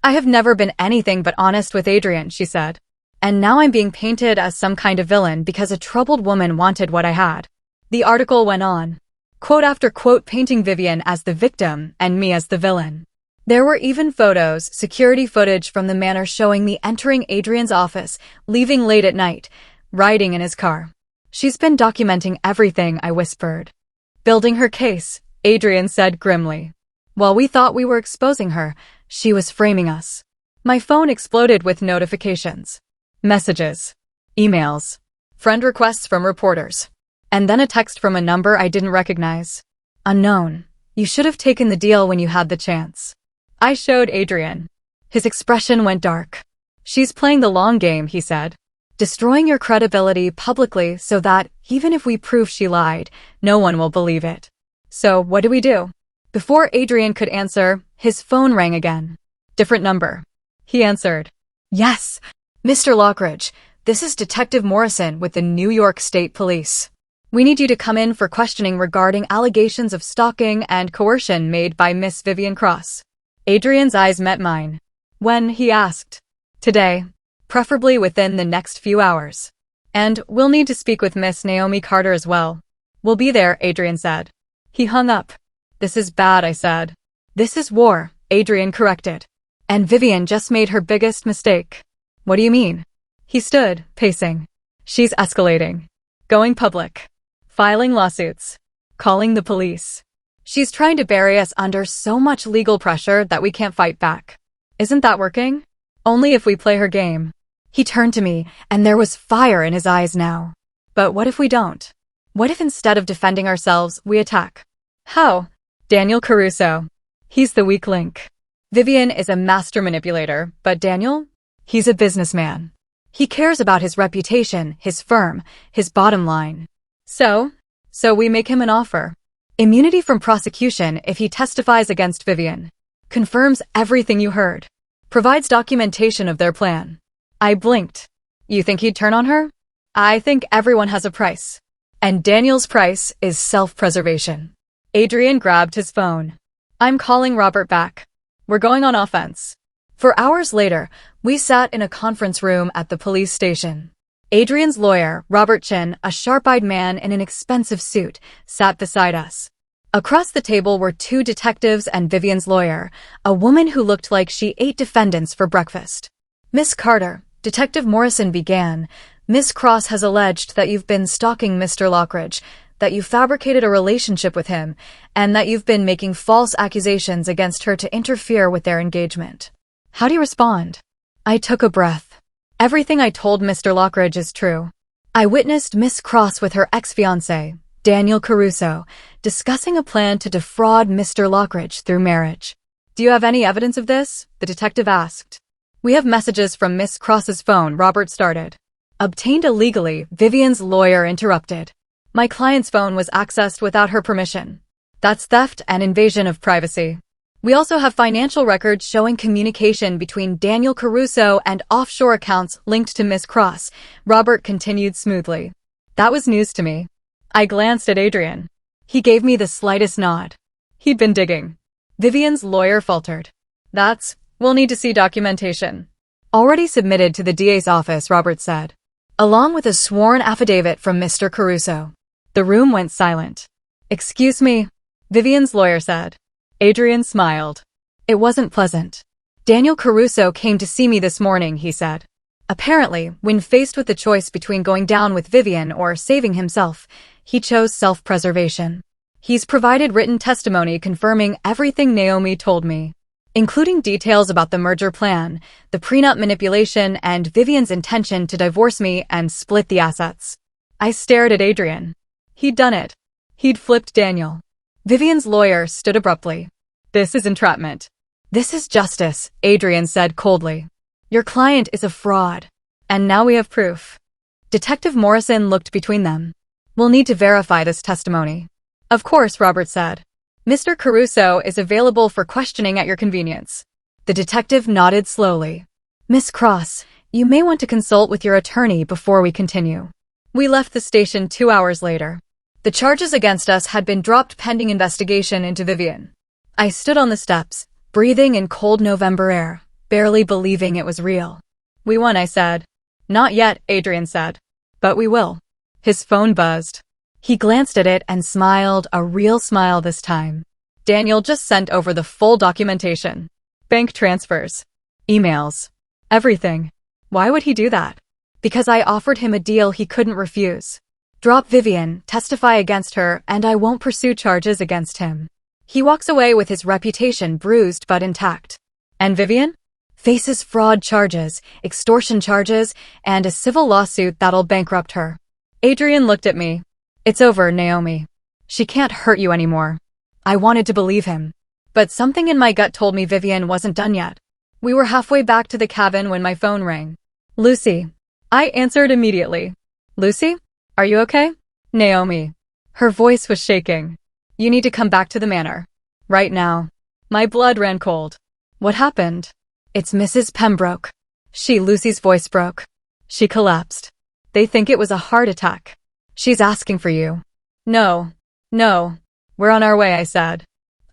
I have never been anything but honest with Adrian, she said. And now I'm being painted as some kind of villain because a troubled woman wanted what I had. The article went on. quote after quote painting Vivian as the victim and me as the villain. There were even photos, security footage from the manor showing me entering Adrian's office, leaving late at night, riding in his car. She's been documenting everything, I whispered. Building her case, Adrian said grimly. While we thought we were exposing her, she was framing us. My phone exploded with notifications. Messages. Emails. Friend requests from reporters. And then a text from a number I didn't recognize. Unknown. You should have taken the deal when you had the chance. I showed Adrian. His expression went dark. She's playing the long game, he said. Destroying your credibility publicly so that, even if we prove she lied, no one will believe it. So, what do we do? Before Adrian could answer, his phone rang again. Different number. He answered. Yes, Mr. Lockridge, this is Detective Morrison with the New York State Police. We need you to come in for questioning regarding allegations of stalking and coercion made by Miss Vivian Cross. Adrian's eyes met mine. When, he asked. Today. Preferably within the next few hours. And we'll need to speak with Miss Naomi Carter as well. We'll be there, Adrian said. He hung up. This is bad, I said. This is war, Adrian corrected. And Vivian just made her biggest mistake. What do you mean? He stood, pacing. She's escalating. Going public. Filing lawsuits. Calling the police. She's trying to bury us under so much legal pressure that we can't fight back. Isn't that working? Only if we play her game. He turned to me, and there was fire in his eyes now. But what if we don't? What if instead of defending ourselves, we attack? How? Daniel Caruso. He's the weak link. Vivian is a master manipulator, but Daniel? He's a businessman. He cares about his reputation, his firm, his bottom line. So we make him an offer. Immunity from prosecution if he testifies against Vivian. Confirms everything you heard. Provides documentation of their plan. I blinked. You think he'd turn on her? I think everyone has a price. And Daniel's price is self-preservation. Adrian grabbed his phone. I'm calling Robert back. We're going on offense. For hours later, we sat in a conference room at the police station. Adrian's lawyer, Robert Chin, a sharp-eyed man in an expensive suit, sat beside us. Across the table were two detectives and Vivian's lawyer, a woman who looked like she ate defendants for breakfast. Miss Carter, Detective Morrison began, Miss Cross has alleged that you've been stalking Mr. Lockridge, that you fabricated a relationship with him, and that you've been making false accusations against her to interfere with their engagement. How do you respond? I took a breath. Everything I told Mr. Lockridge is true. I witnessed Miss Cross with her ex-fiancé, Daniel Caruso, discussing a plan to defraud Mr. Lockridge through marriage. Do you have any evidence of this? The detective asked. We have messages from Miss Cross's phone, Robert started. Obtained illegally, Vivian's lawyer interrupted. My client's phone was accessed without her permission. That's theft and invasion of privacy. We also have financial records showing communication between Daniel Caruso and offshore accounts linked to Miss Cross. Robert continued smoothly. That was news to me. I glanced at Adrian. He gave me the slightest nod. He'd been digging. Vivian's lawyer faltered. We'll need to see documentation. Already submitted to the DA's office, Robert said. Along with a sworn affidavit from Mr. Caruso. The room went silent. Excuse me, Vivian's lawyer said. Adrian smiled. It wasn't pleasant. Daniel Caruso came to see me this morning, he said. Apparently, when faced with the choice between going down with Vivian or saving himself, he chose self-preservation. He's provided written testimony confirming everything Naomi told me, including details about the merger plan, the prenup manipulation, and Vivian's intention to divorce me and split the assets. I stared at Adrian. He'd done it. He'd flipped Daniel. Vivian's lawyer stood abruptly. This is entrapment. This is justice, Adrian said coldly. Your client is a fraud. And now we have proof. Detective Morrison looked between them. We'll need to verify this testimony. Of course, Robert said. Mr. Caruso is available for questioning at your convenience. The detective nodded slowly. Miss Cross, you may want to consult with your attorney before we continue. We left the station 2 hours later. The charges against us had been dropped pending investigation into Vivian. I stood on the steps, breathing in cold November air, barely believing it was real. We won, I said. Not yet, Adrian said. But we will. His phone buzzed. He glanced at it and smiled, a real smile this time. Daniel just sent over the full documentation. Bank transfers. Emails. Everything. Why would he do that? Because I offered him a deal he couldn't refuse. Drop Vivian, testify against her, and I won't pursue charges against him. He walks away with his reputation bruised but intact. And Vivian? Faces fraud charges, extortion charges, and a civil lawsuit that'll bankrupt her. Adrian looked at me. It's over, Naomi. She can't hurt you anymore. I wanted to believe him. But something in my gut told me Vivian wasn't done yet. We were halfway back to the cabin when my phone rang. Lucy. I answered immediately. Lucy? Are you okay? Naomi. Her voice was shaking. You need to come back to the manor. Right now. My blood ran cold. What happened? It's Mrs. Pembroke. Lucy's voice broke. She collapsed. They think it was a heart attack. She's asking for you. No. We're on our way, I said.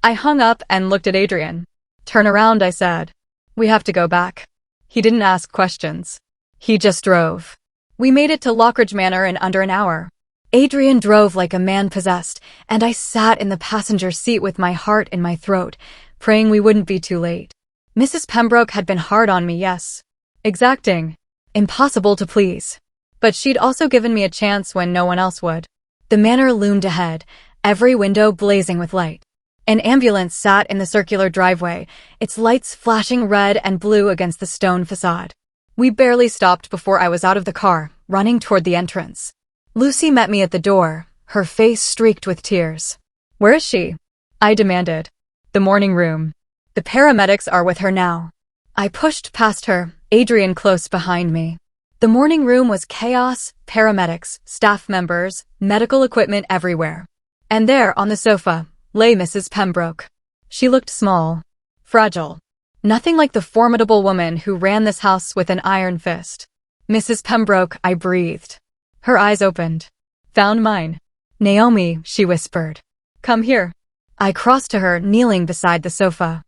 I hung up and looked at Adrian. Turn around, I said. We have to go back. He didn't ask questions. He just drove. We made it to Lockridge Manor in under an hour. Adrian drove like a man possessed, and I sat in the passenger seat with my heart in my throat, praying we wouldn't be too late. Mrs. Pembroke had been hard on me, yes. Exacting. Impossible to please. But she'd also given me a chance when no one else would. The manor loomed ahead, every window blazing with light. An ambulance sat in the circular driveway, its lights flashing red and blue against the stone facade. We barely stopped before I was out of the car, running toward the entrance. Lucy met me at the door, her face streaked with tears. Where is she? I demanded. The morning room. The paramedics are with her now. I pushed past her, Adrian close behind me. The morning room was chaos, paramedics, staff members, medical equipment everywhere. And there, on the sofa, lay Mrs. Pembroke. She looked small, fragile. Nothing like the formidable woman who ran this house with an iron fist. Mrs. Pembroke, I breathed. Her eyes opened. Found mine. Naomi, she whispered. Come here. I crossed to her, kneeling beside the sofa.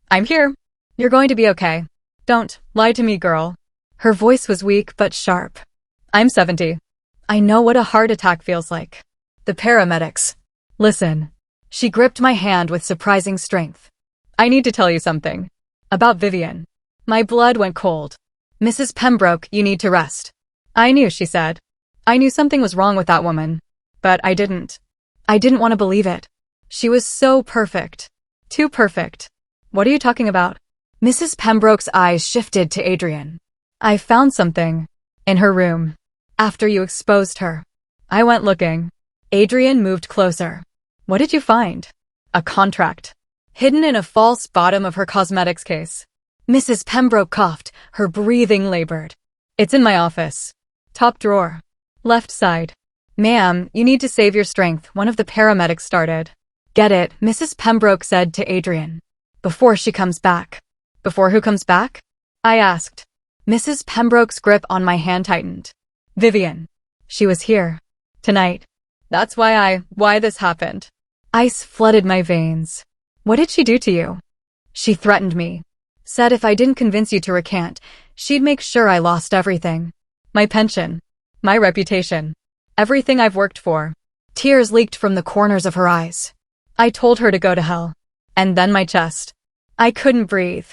I'm here. You're going to be okay. Don't lie to me, girl. Her voice was weak but sharp. I'm 70. I know what a heart attack feels like. The paramedics. Listen. She gripped my hand with surprising strength. I need to tell you something. About Vivian. My blood went cold. Mrs. Pembroke, you need to rest. I knew, she said. I knew something was wrong with that woman. But I didn't. I didn't want to believe it. She was so perfect. Too perfect. What are you talking about? Mrs. Pembroke's eyes shifted to Adrian. I found something. In her room. After you exposed her. I went looking. Adrian moved closer. What did you find? A contract. Hidden in a false bottom of her cosmetics case. Mrs. Pembroke coughed, her breathing labored. It's in my office. Top drawer. Left side. Ma'am, you need to save your strength, one of the paramedics started. Get it, Mrs. Pembroke said to Adrian. Before she comes back. Before who comes back? I asked. Mrs. Pembroke's grip on my hand tightened. Vivian. She was here. Tonight. That's why this happened. Ice flooded my veins. What did she do to you? She threatened me. Said if I didn't convince you to recant, she'd make sure I lost everything. My pension. My reputation. Everything I've worked for. Tears leaked from the corners of her eyes. I told her to go to hell. And then my chest. I couldn't breathe.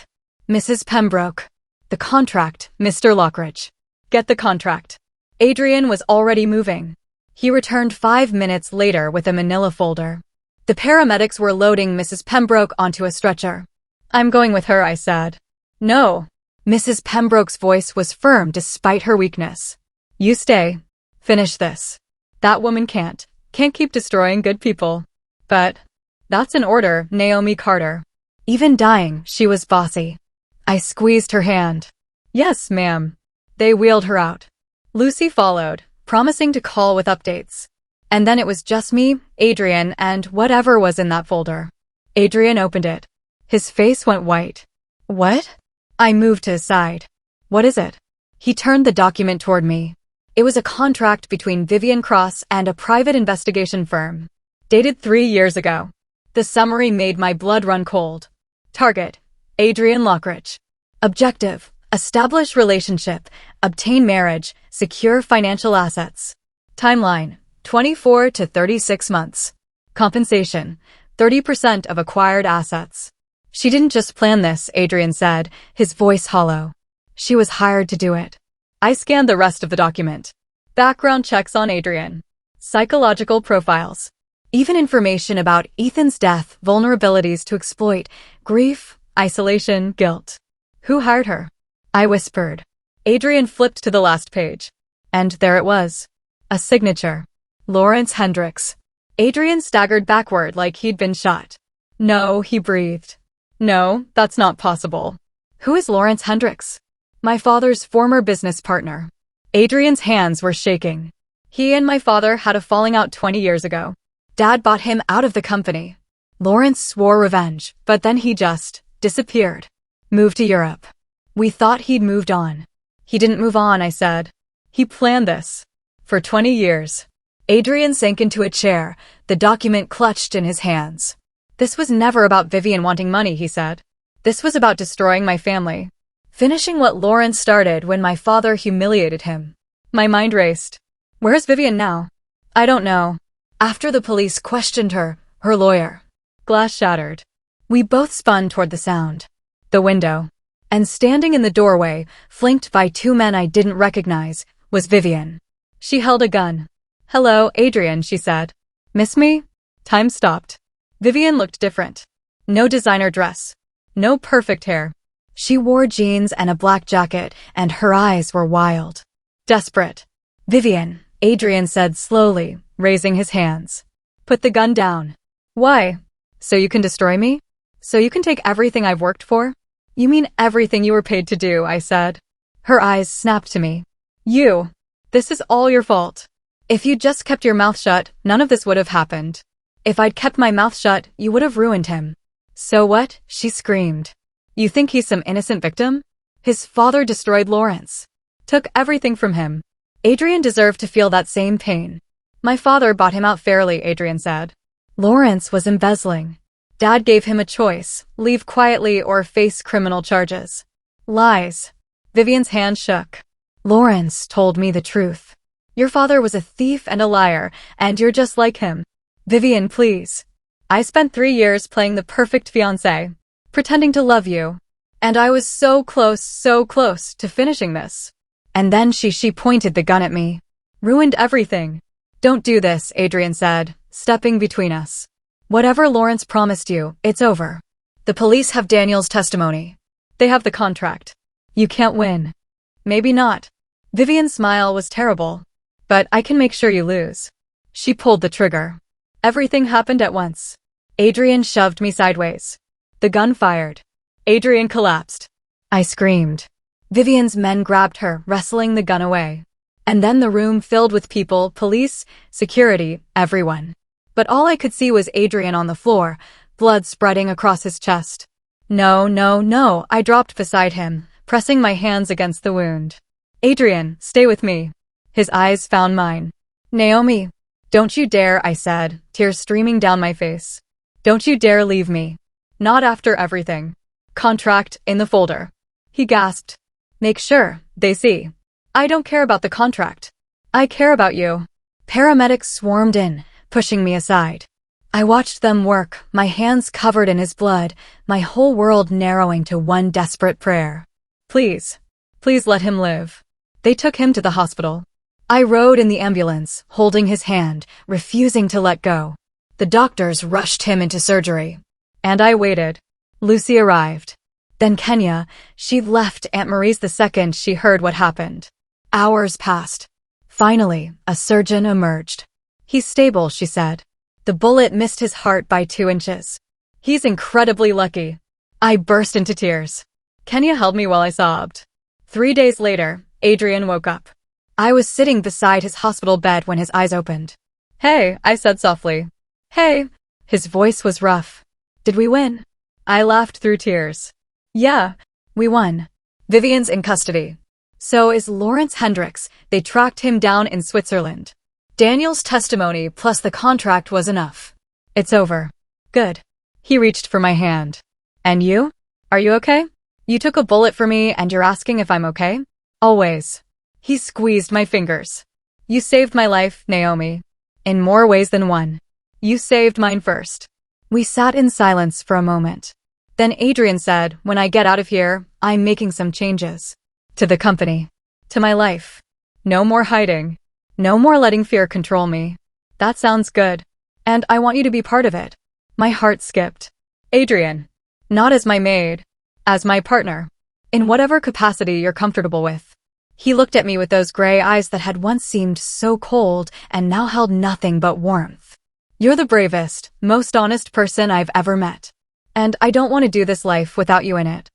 Mrs. Pembroke. The contract, Mr. Lockridge. Get the contract. Adrian was already moving. He returned 5 minutes later with a manila folder. The paramedics were loading Mrs. Pembroke onto a stretcher. I'm going with her, I said. No. Mrs. Pembroke's voice was firm despite her weakness. You stay. Finish this. That woman can't keep destroying good people. But that's an order, Naomi Carter. Even dying, she was bossy. I squeezed her hand. Yes, ma'am. They wheeled her out. Lucy followed, promising to call with updates. And then it was just me, Adrian, and whatever was in that folder. Adrian opened it. His face went white. What? I moved to his side. What is it? He turned the document toward me. It was a contract between Vivian Cross and a private investigation firm. Dated 3 years ago. The summary made my blood run cold. Target. Adrian Lockridge. Objective. Establish relationship. Obtain marriage. Secure financial assets. Timeline. 24 to 36 months. Compensation, 30% of acquired assets. She didn't just plan this, Adrian said, his voice hollow. She was hired to do it. I scanned the rest of the document. Background checks on Adrian. Psychological profiles. Even information about Ethan's death, vulnerabilities to exploit, grief, isolation, guilt. Who hired her? I whispered. Adrian flipped to the last page. And there it was. A signature. Lawrence Hendricks. Adrian staggered backward like he'd been shot. No, he breathed. No, that's not possible. Who is Lawrence Hendricks? My father's former business partner. Adrian's hands were shaking. He and my father had a falling out 20 years ago. Dad bought him out of the company. Lawrence swore revenge, but then he just disappeared. Moved to Europe. We thought he'd moved on. He didn't move on, I said. He planned this. For 20 years. Adrian sank into a chair, the document clutched in his hands. This was never about Vivian wanting money, he said. This was about destroying my family. Finishing what Lawrence started when my father humiliated him. My mind raced. Where's Vivian now? I don't know. After the police questioned her lawyer. Glass shattered. We both spun toward the sound. The window. And standing in the doorway, flanked by two men I didn't recognize, was Vivian. She held a gun. Hello, Adrian, she said. Miss me? Time stopped. Vivian looked different. No designer dress. No perfect hair. She wore jeans and a black jacket, and her eyes were wild. Desperate. Vivian, Adrian said slowly, raising his hands. Put the gun down. Why? So you can destroy me? So you can take everything I've worked for? You mean everything you were paid to do, I said. Her eyes snapped to me. You. This is all your fault. If you'd just kept your mouth shut, none of this would have happened. If I'd kept my mouth shut, you would have ruined him. So what? She screamed. You think he's some innocent victim? His father destroyed Lawrence. Took everything from him. Adrian deserved to feel that same pain. My father bought him out fairly, Adrian said. Lawrence was embezzling. Dad gave him a choice, leave quietly or face criminal charges. Lies. Vivian's hand shook. Lawrence told me the truth. Your father was a thief and a liar, and you're just like him. Vivian, please. I spent 3 years playing the perfect fiancée, pretending to love you. And I was so close to finishing this. And then she pointed the gun at me. Ruined everything. Don't do this, Adrian said, stepping between us. Whatever Lawrence promised you, it's over. The police have Daniel's testimony. They have the contract. You can't win. Maybe not. Vivian's smile was terrible. But I can make sure you lose. She pulled the trigger. Everything happened at once. Adrian shoved me sideways. The gun fired. Adrian collapsed. I screamed. Vivian's men grabbed her, wrestling the gun away. And then the room filled with people, police, security, everyone. But all I could see was Adrian on the floor, blood spreading across his chest. No, I dropped beside him, pressing my hands against the wound. Adrian, stay with me. His eyes found mine. Naomi, don't you dare, I said, tears streaming down my face. Don't you dare leave me. Not after everything. Contract in the folder. He gasped. Make sure they see. I don't care about the contract. I care about you. Paramedics swarmed in, pushing me aside. I watched them work, my hands covered in his blood, my whole world narrowing to one desperate prayer. Please let him live. They took him to the hospital. I rode in the ambulance, holding his hand, refusing to let go. The doctors rushed him into surgery. And I waited. Lucy arrived. Then Kenya, she'd left Aunt Marie's the second she heard what happened. Hours passed. Finally, a surgeon emerged. He's stable, she said. The bullet missed his heart by 2 inches. He's incredibly lucky. I burst into tears. Kenya held me while I sobbed. 3 days later, Adrian woke up. I was sitting beside his hospital bed when his eyes opened. Hey, I said softly. Hey. His voice was rough. Did we win? I laughed through tears. Yeah, we won. Vivian's in custody. So is Lawrence Hendricks. They tracked him down in Switzerland. Daniel's testimony plus the contract was enough. It's over. Good. He reached for my hand. And you? Are you okay? You took a bullet for me and you're asking if I'm okay? Always. He squeezed my fingers. You saved my life, Naomi. in more ways than one. You saved mine first. We sat in silence for a moment. Then Adrian said, when I get out of here, I'm making some changes. To the company. To my life. No more hiding. No more letting fear control me. That sounds good. And I want you to be part of it. My heart skipped. Adrian. Not as my maid. As my partner. In whatever capacity you're comfortable with. He looked at me with those gray eyes that had once seemed so cold and now held nothing but warmth. You're the bravest, most honest person I've ever met. And I don't want to do this life without you in it.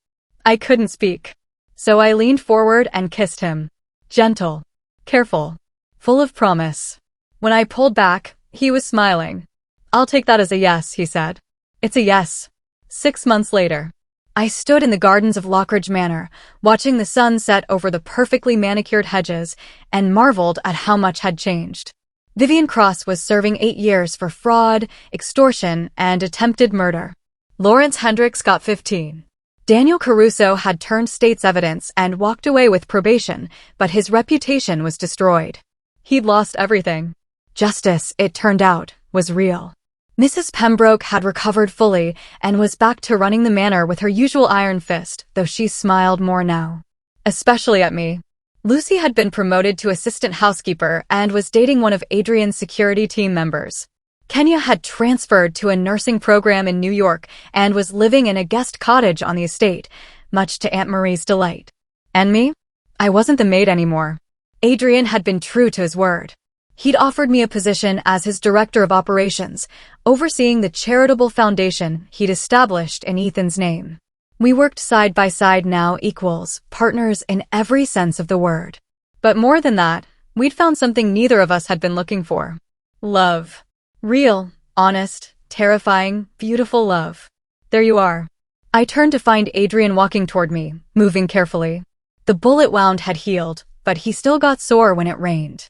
I couldn't speak. So I leaned forward and kissed him. Gentle. Careful. Full of promise. When I pulled back, he was smiling. I'll take that as a yes, he said. It's a yes. 6 months later. I stood in the gardens of Lockridge Manor, watching the sun set over the perfectly manicured hedges, and marveled at how much had changed. Vivian Cross was serving 8 years for fraud, extortion, and attempted murder. Lawrence Hendricks got 15. Daniel Caruso had turned state's evidence and walked away with probation, but his reputation was destroyed. He'd lost everything. Justice, it turned out, was real. Mrs. Pembroke had recovered fully and was back to running the manor with her usual iron fist, though she smiled more now. Especially at me. Lucy had been promoted to assistant housekeeper and was dating one of Adrian's security team members. Kenya had transferred to a nursing program in New York and was living in a guest cottage on the estate, much to Aunt Marie's delight. And me? I wasn't the maid anymore. Adrian had been true to his word. He'd offered me a position as his director of operations, overseeing the charitable foundation he'd established in Ethan's name. We worked side by side now, equals, partners in every sense of the word. But more than that, we'd found something neither of us had been looking for. Love. Real, honest, terrifying, beautiful love. There you are. I turned to find Adrian walking toward me, moving carefully. The bullet wound had healed, but he still got sore when it rained.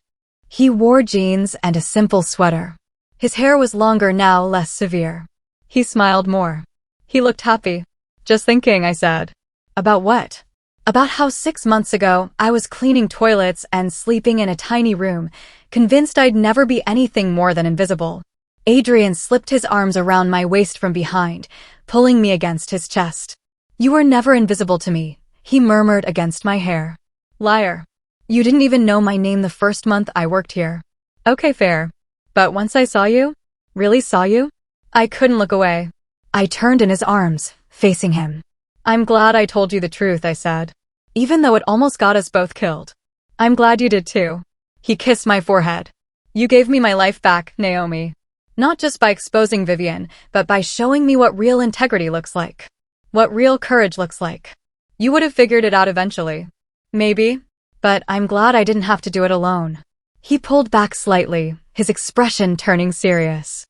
He wore jeans and a simple sweater. His hair was longer now, less severe. He smiled more. He looked happy. Just thinking, I said. About what? About how 6 months ago, I was cleaning toilets and sleeping in a tiny room, convinced I'd never be anything more than invisible. Adrian slipped his arms around my waist from behind, pulling me against his chest. You were never invisible to me, he murmured against my hair. Liar. You didn't even know my name the first month I worked here. Okay, fair. But once I saw you, really saw you, I couldn't look away. I turned in his arms, facing him. I'm glad I told you the truth, I said. Even though it almost got us both killed. I'm glad you did too. He kissed my forehead. You gave me my life back, Naomi. Not just by exposing Vivian, but by showing me what real integrity looks like. What real courage looks like. You would have figured it out eventually. Maybe. But I'm glad I didn't have to do it alone. He pulled back slightly, his expression turning serious.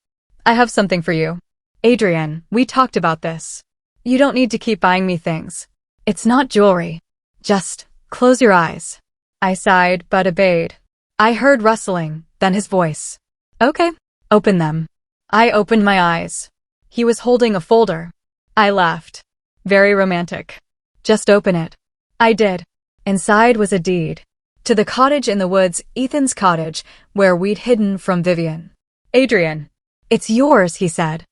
I have something for you. Adrian, we talked about this. You don't need to keep buying me things. It's not jewelry. Just close your eyes. I sighed but obeyed. I heard rustling, then his voice. Okay, open them. I opened my eyes. He was holding a folder. I laughed. Very romantic. Just open it. I did. Inside was a deed. To the cottage in the woods, Ethan's cottage, where we'd hidden from Vivian. Adrian. It's yours, he said.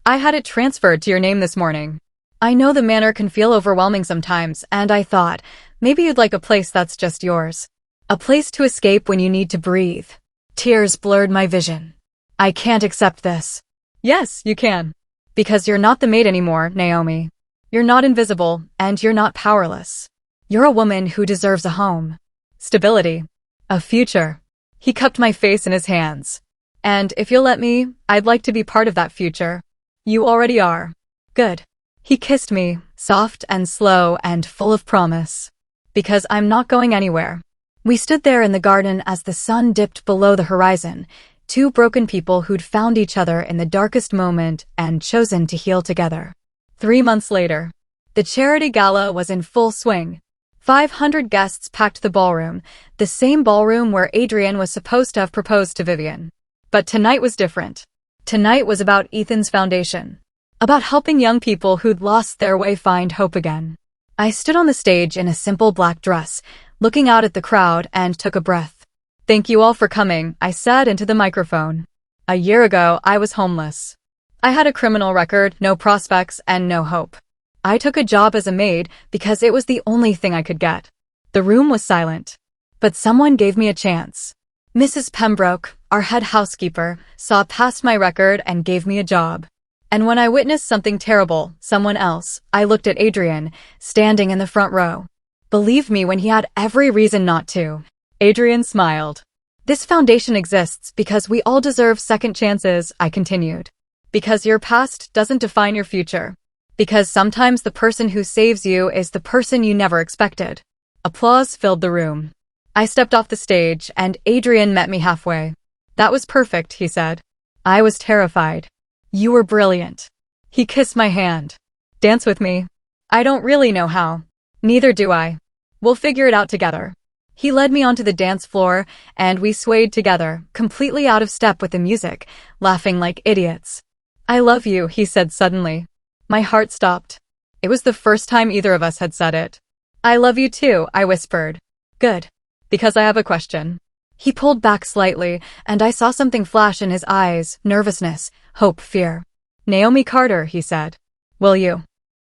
I had it transferred to your name this morning. I know the manor can feel overwhelming sometimes, and I thought, maybe you'd like a place that's just yours. A place to escape when you need to breathe. Tears blurred my vision. I can't accept this. Yes, you can. Because you're not the maid anymore, Naomi. You're not invisible, and you're not powerless. You're a woman who deserves a home. Stability. A future. He cupped my face in his hands. And if you'll let me, I'd like to be part of that future. You already are. Good. He kissed me, soft and slow and full of promise. Because I'm not going anywhere. We stood there in the garden as the sun dipped below the horizon, two broken people who'd found each other in the darkest moment and chosen to heal together. 3 months later, the charity gala was in full swing. 500 guests packed the ballroom, the same ballroom where Adrian was supposed to have proposed to Vivian. But tonight was different. Tonight was about Ethan's foundation. About helping young people who'd lost their way find hope again. I stood on the stage in a simple black dress, looking out at the crowd and took a breath. Thank you all for coming, I said into the microphone. A year ago, I was homeless. I had a criminal record, no prospects, and no hope. I took a job as a maid because it was the only thing I could get. The room was silent. But someone gave me a chance. Mrs. Pembroke, our head housekeeper, saw past my record and gave me a job. And when I witnessed something terrible, someone else, I looked at Adrian, standing in the front row. Believed me when he had every reason not to. Adrian smiled. This foundation exists because we all deserve second chances, I continued. Because your past doesn't define your future. Because sometimes the person who saves you is the person you never expected. Applause filled the room. I stepped off the stage, and Adrian met me halfway. That was perfect, he said. I was terrified. You were brilliant. He kissed my hand. Dance with me. I don't really know how. Neither do I. We'll figure it out together. He led me onto the dance floor, and we swayed together, completely out of step with the music, laughing like idiots. I love you, he said suddenly. My heart stopped. It was the first time either of us had said it. I love you too, I whispered. Good. Because I have a question. He pulled back slightly, and I saw something flash in his eyes, nervousness, hope, fear. Naomi Carter, he said. Will you?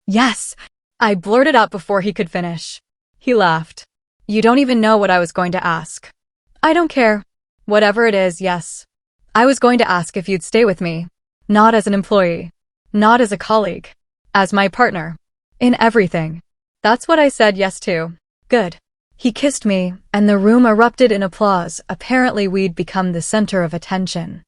Yes, I blurted out before he could finish. He laughed. You don't even know what I was going to ask. I don't care. Whatever it is, yes. I was going to ask if you'd stay with me. Not as an employee. Not as a colleague. As my partner. In everything. That's what I said yes to. Good. He kissed me, and the room erupted in applause. Apparently we'd become the center of attention.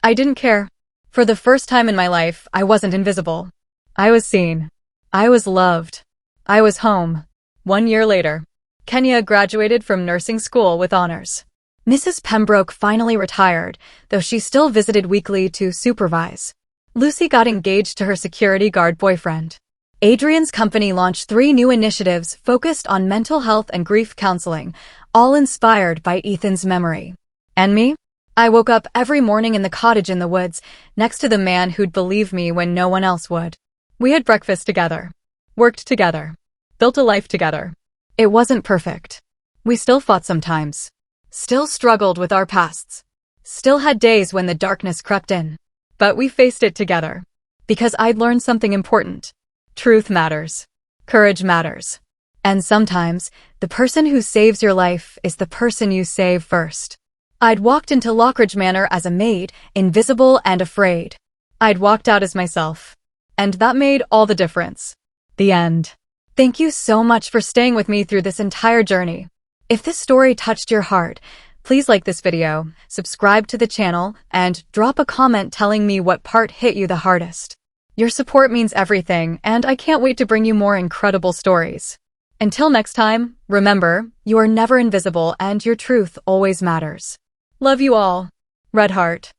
I didn't care. For the first time in my life, I wasn't invisible. I was seen. I was loved. I was home. 1 year later, Kenya graduated from nursing school with honors. Mrs. Pembroke finally retired, though she still visited weekly to supervise. Lucy got engaged to her security guard boyfriend. Adrian's company launched 3 new initiatives focused on mental health and grief counseling, all inspired by Ethan's memory. And me? I woke up every morning in the cottage in the woods, next to the man who'd believe me when no one else would. We had breakfast together. Worked together. Built a life together. It wasn't perfect. We still fought sometimes. Still struggled with our pasts. Still had days when the darkness crept in. But we faced it together. Because I'd learned something important. Truth matters. Courage matters. And sometimes, the person who saves your life is the person you save first. I'd walked into Lockridge Manor as a maid, invisible and afraid. I'd walked out as myself. And that made all the difference. The end. Thank you so much for staying with me through this entire journey. If this story touched your heart, please like this video, subscribe to the channel, and drop a comment telling me what part hit you the hardest. Your support means everything, and I can't wait to bring you more incredible stories. Until next time, remember, you are never invisible and your truth always matters. Love you all. Red Heart.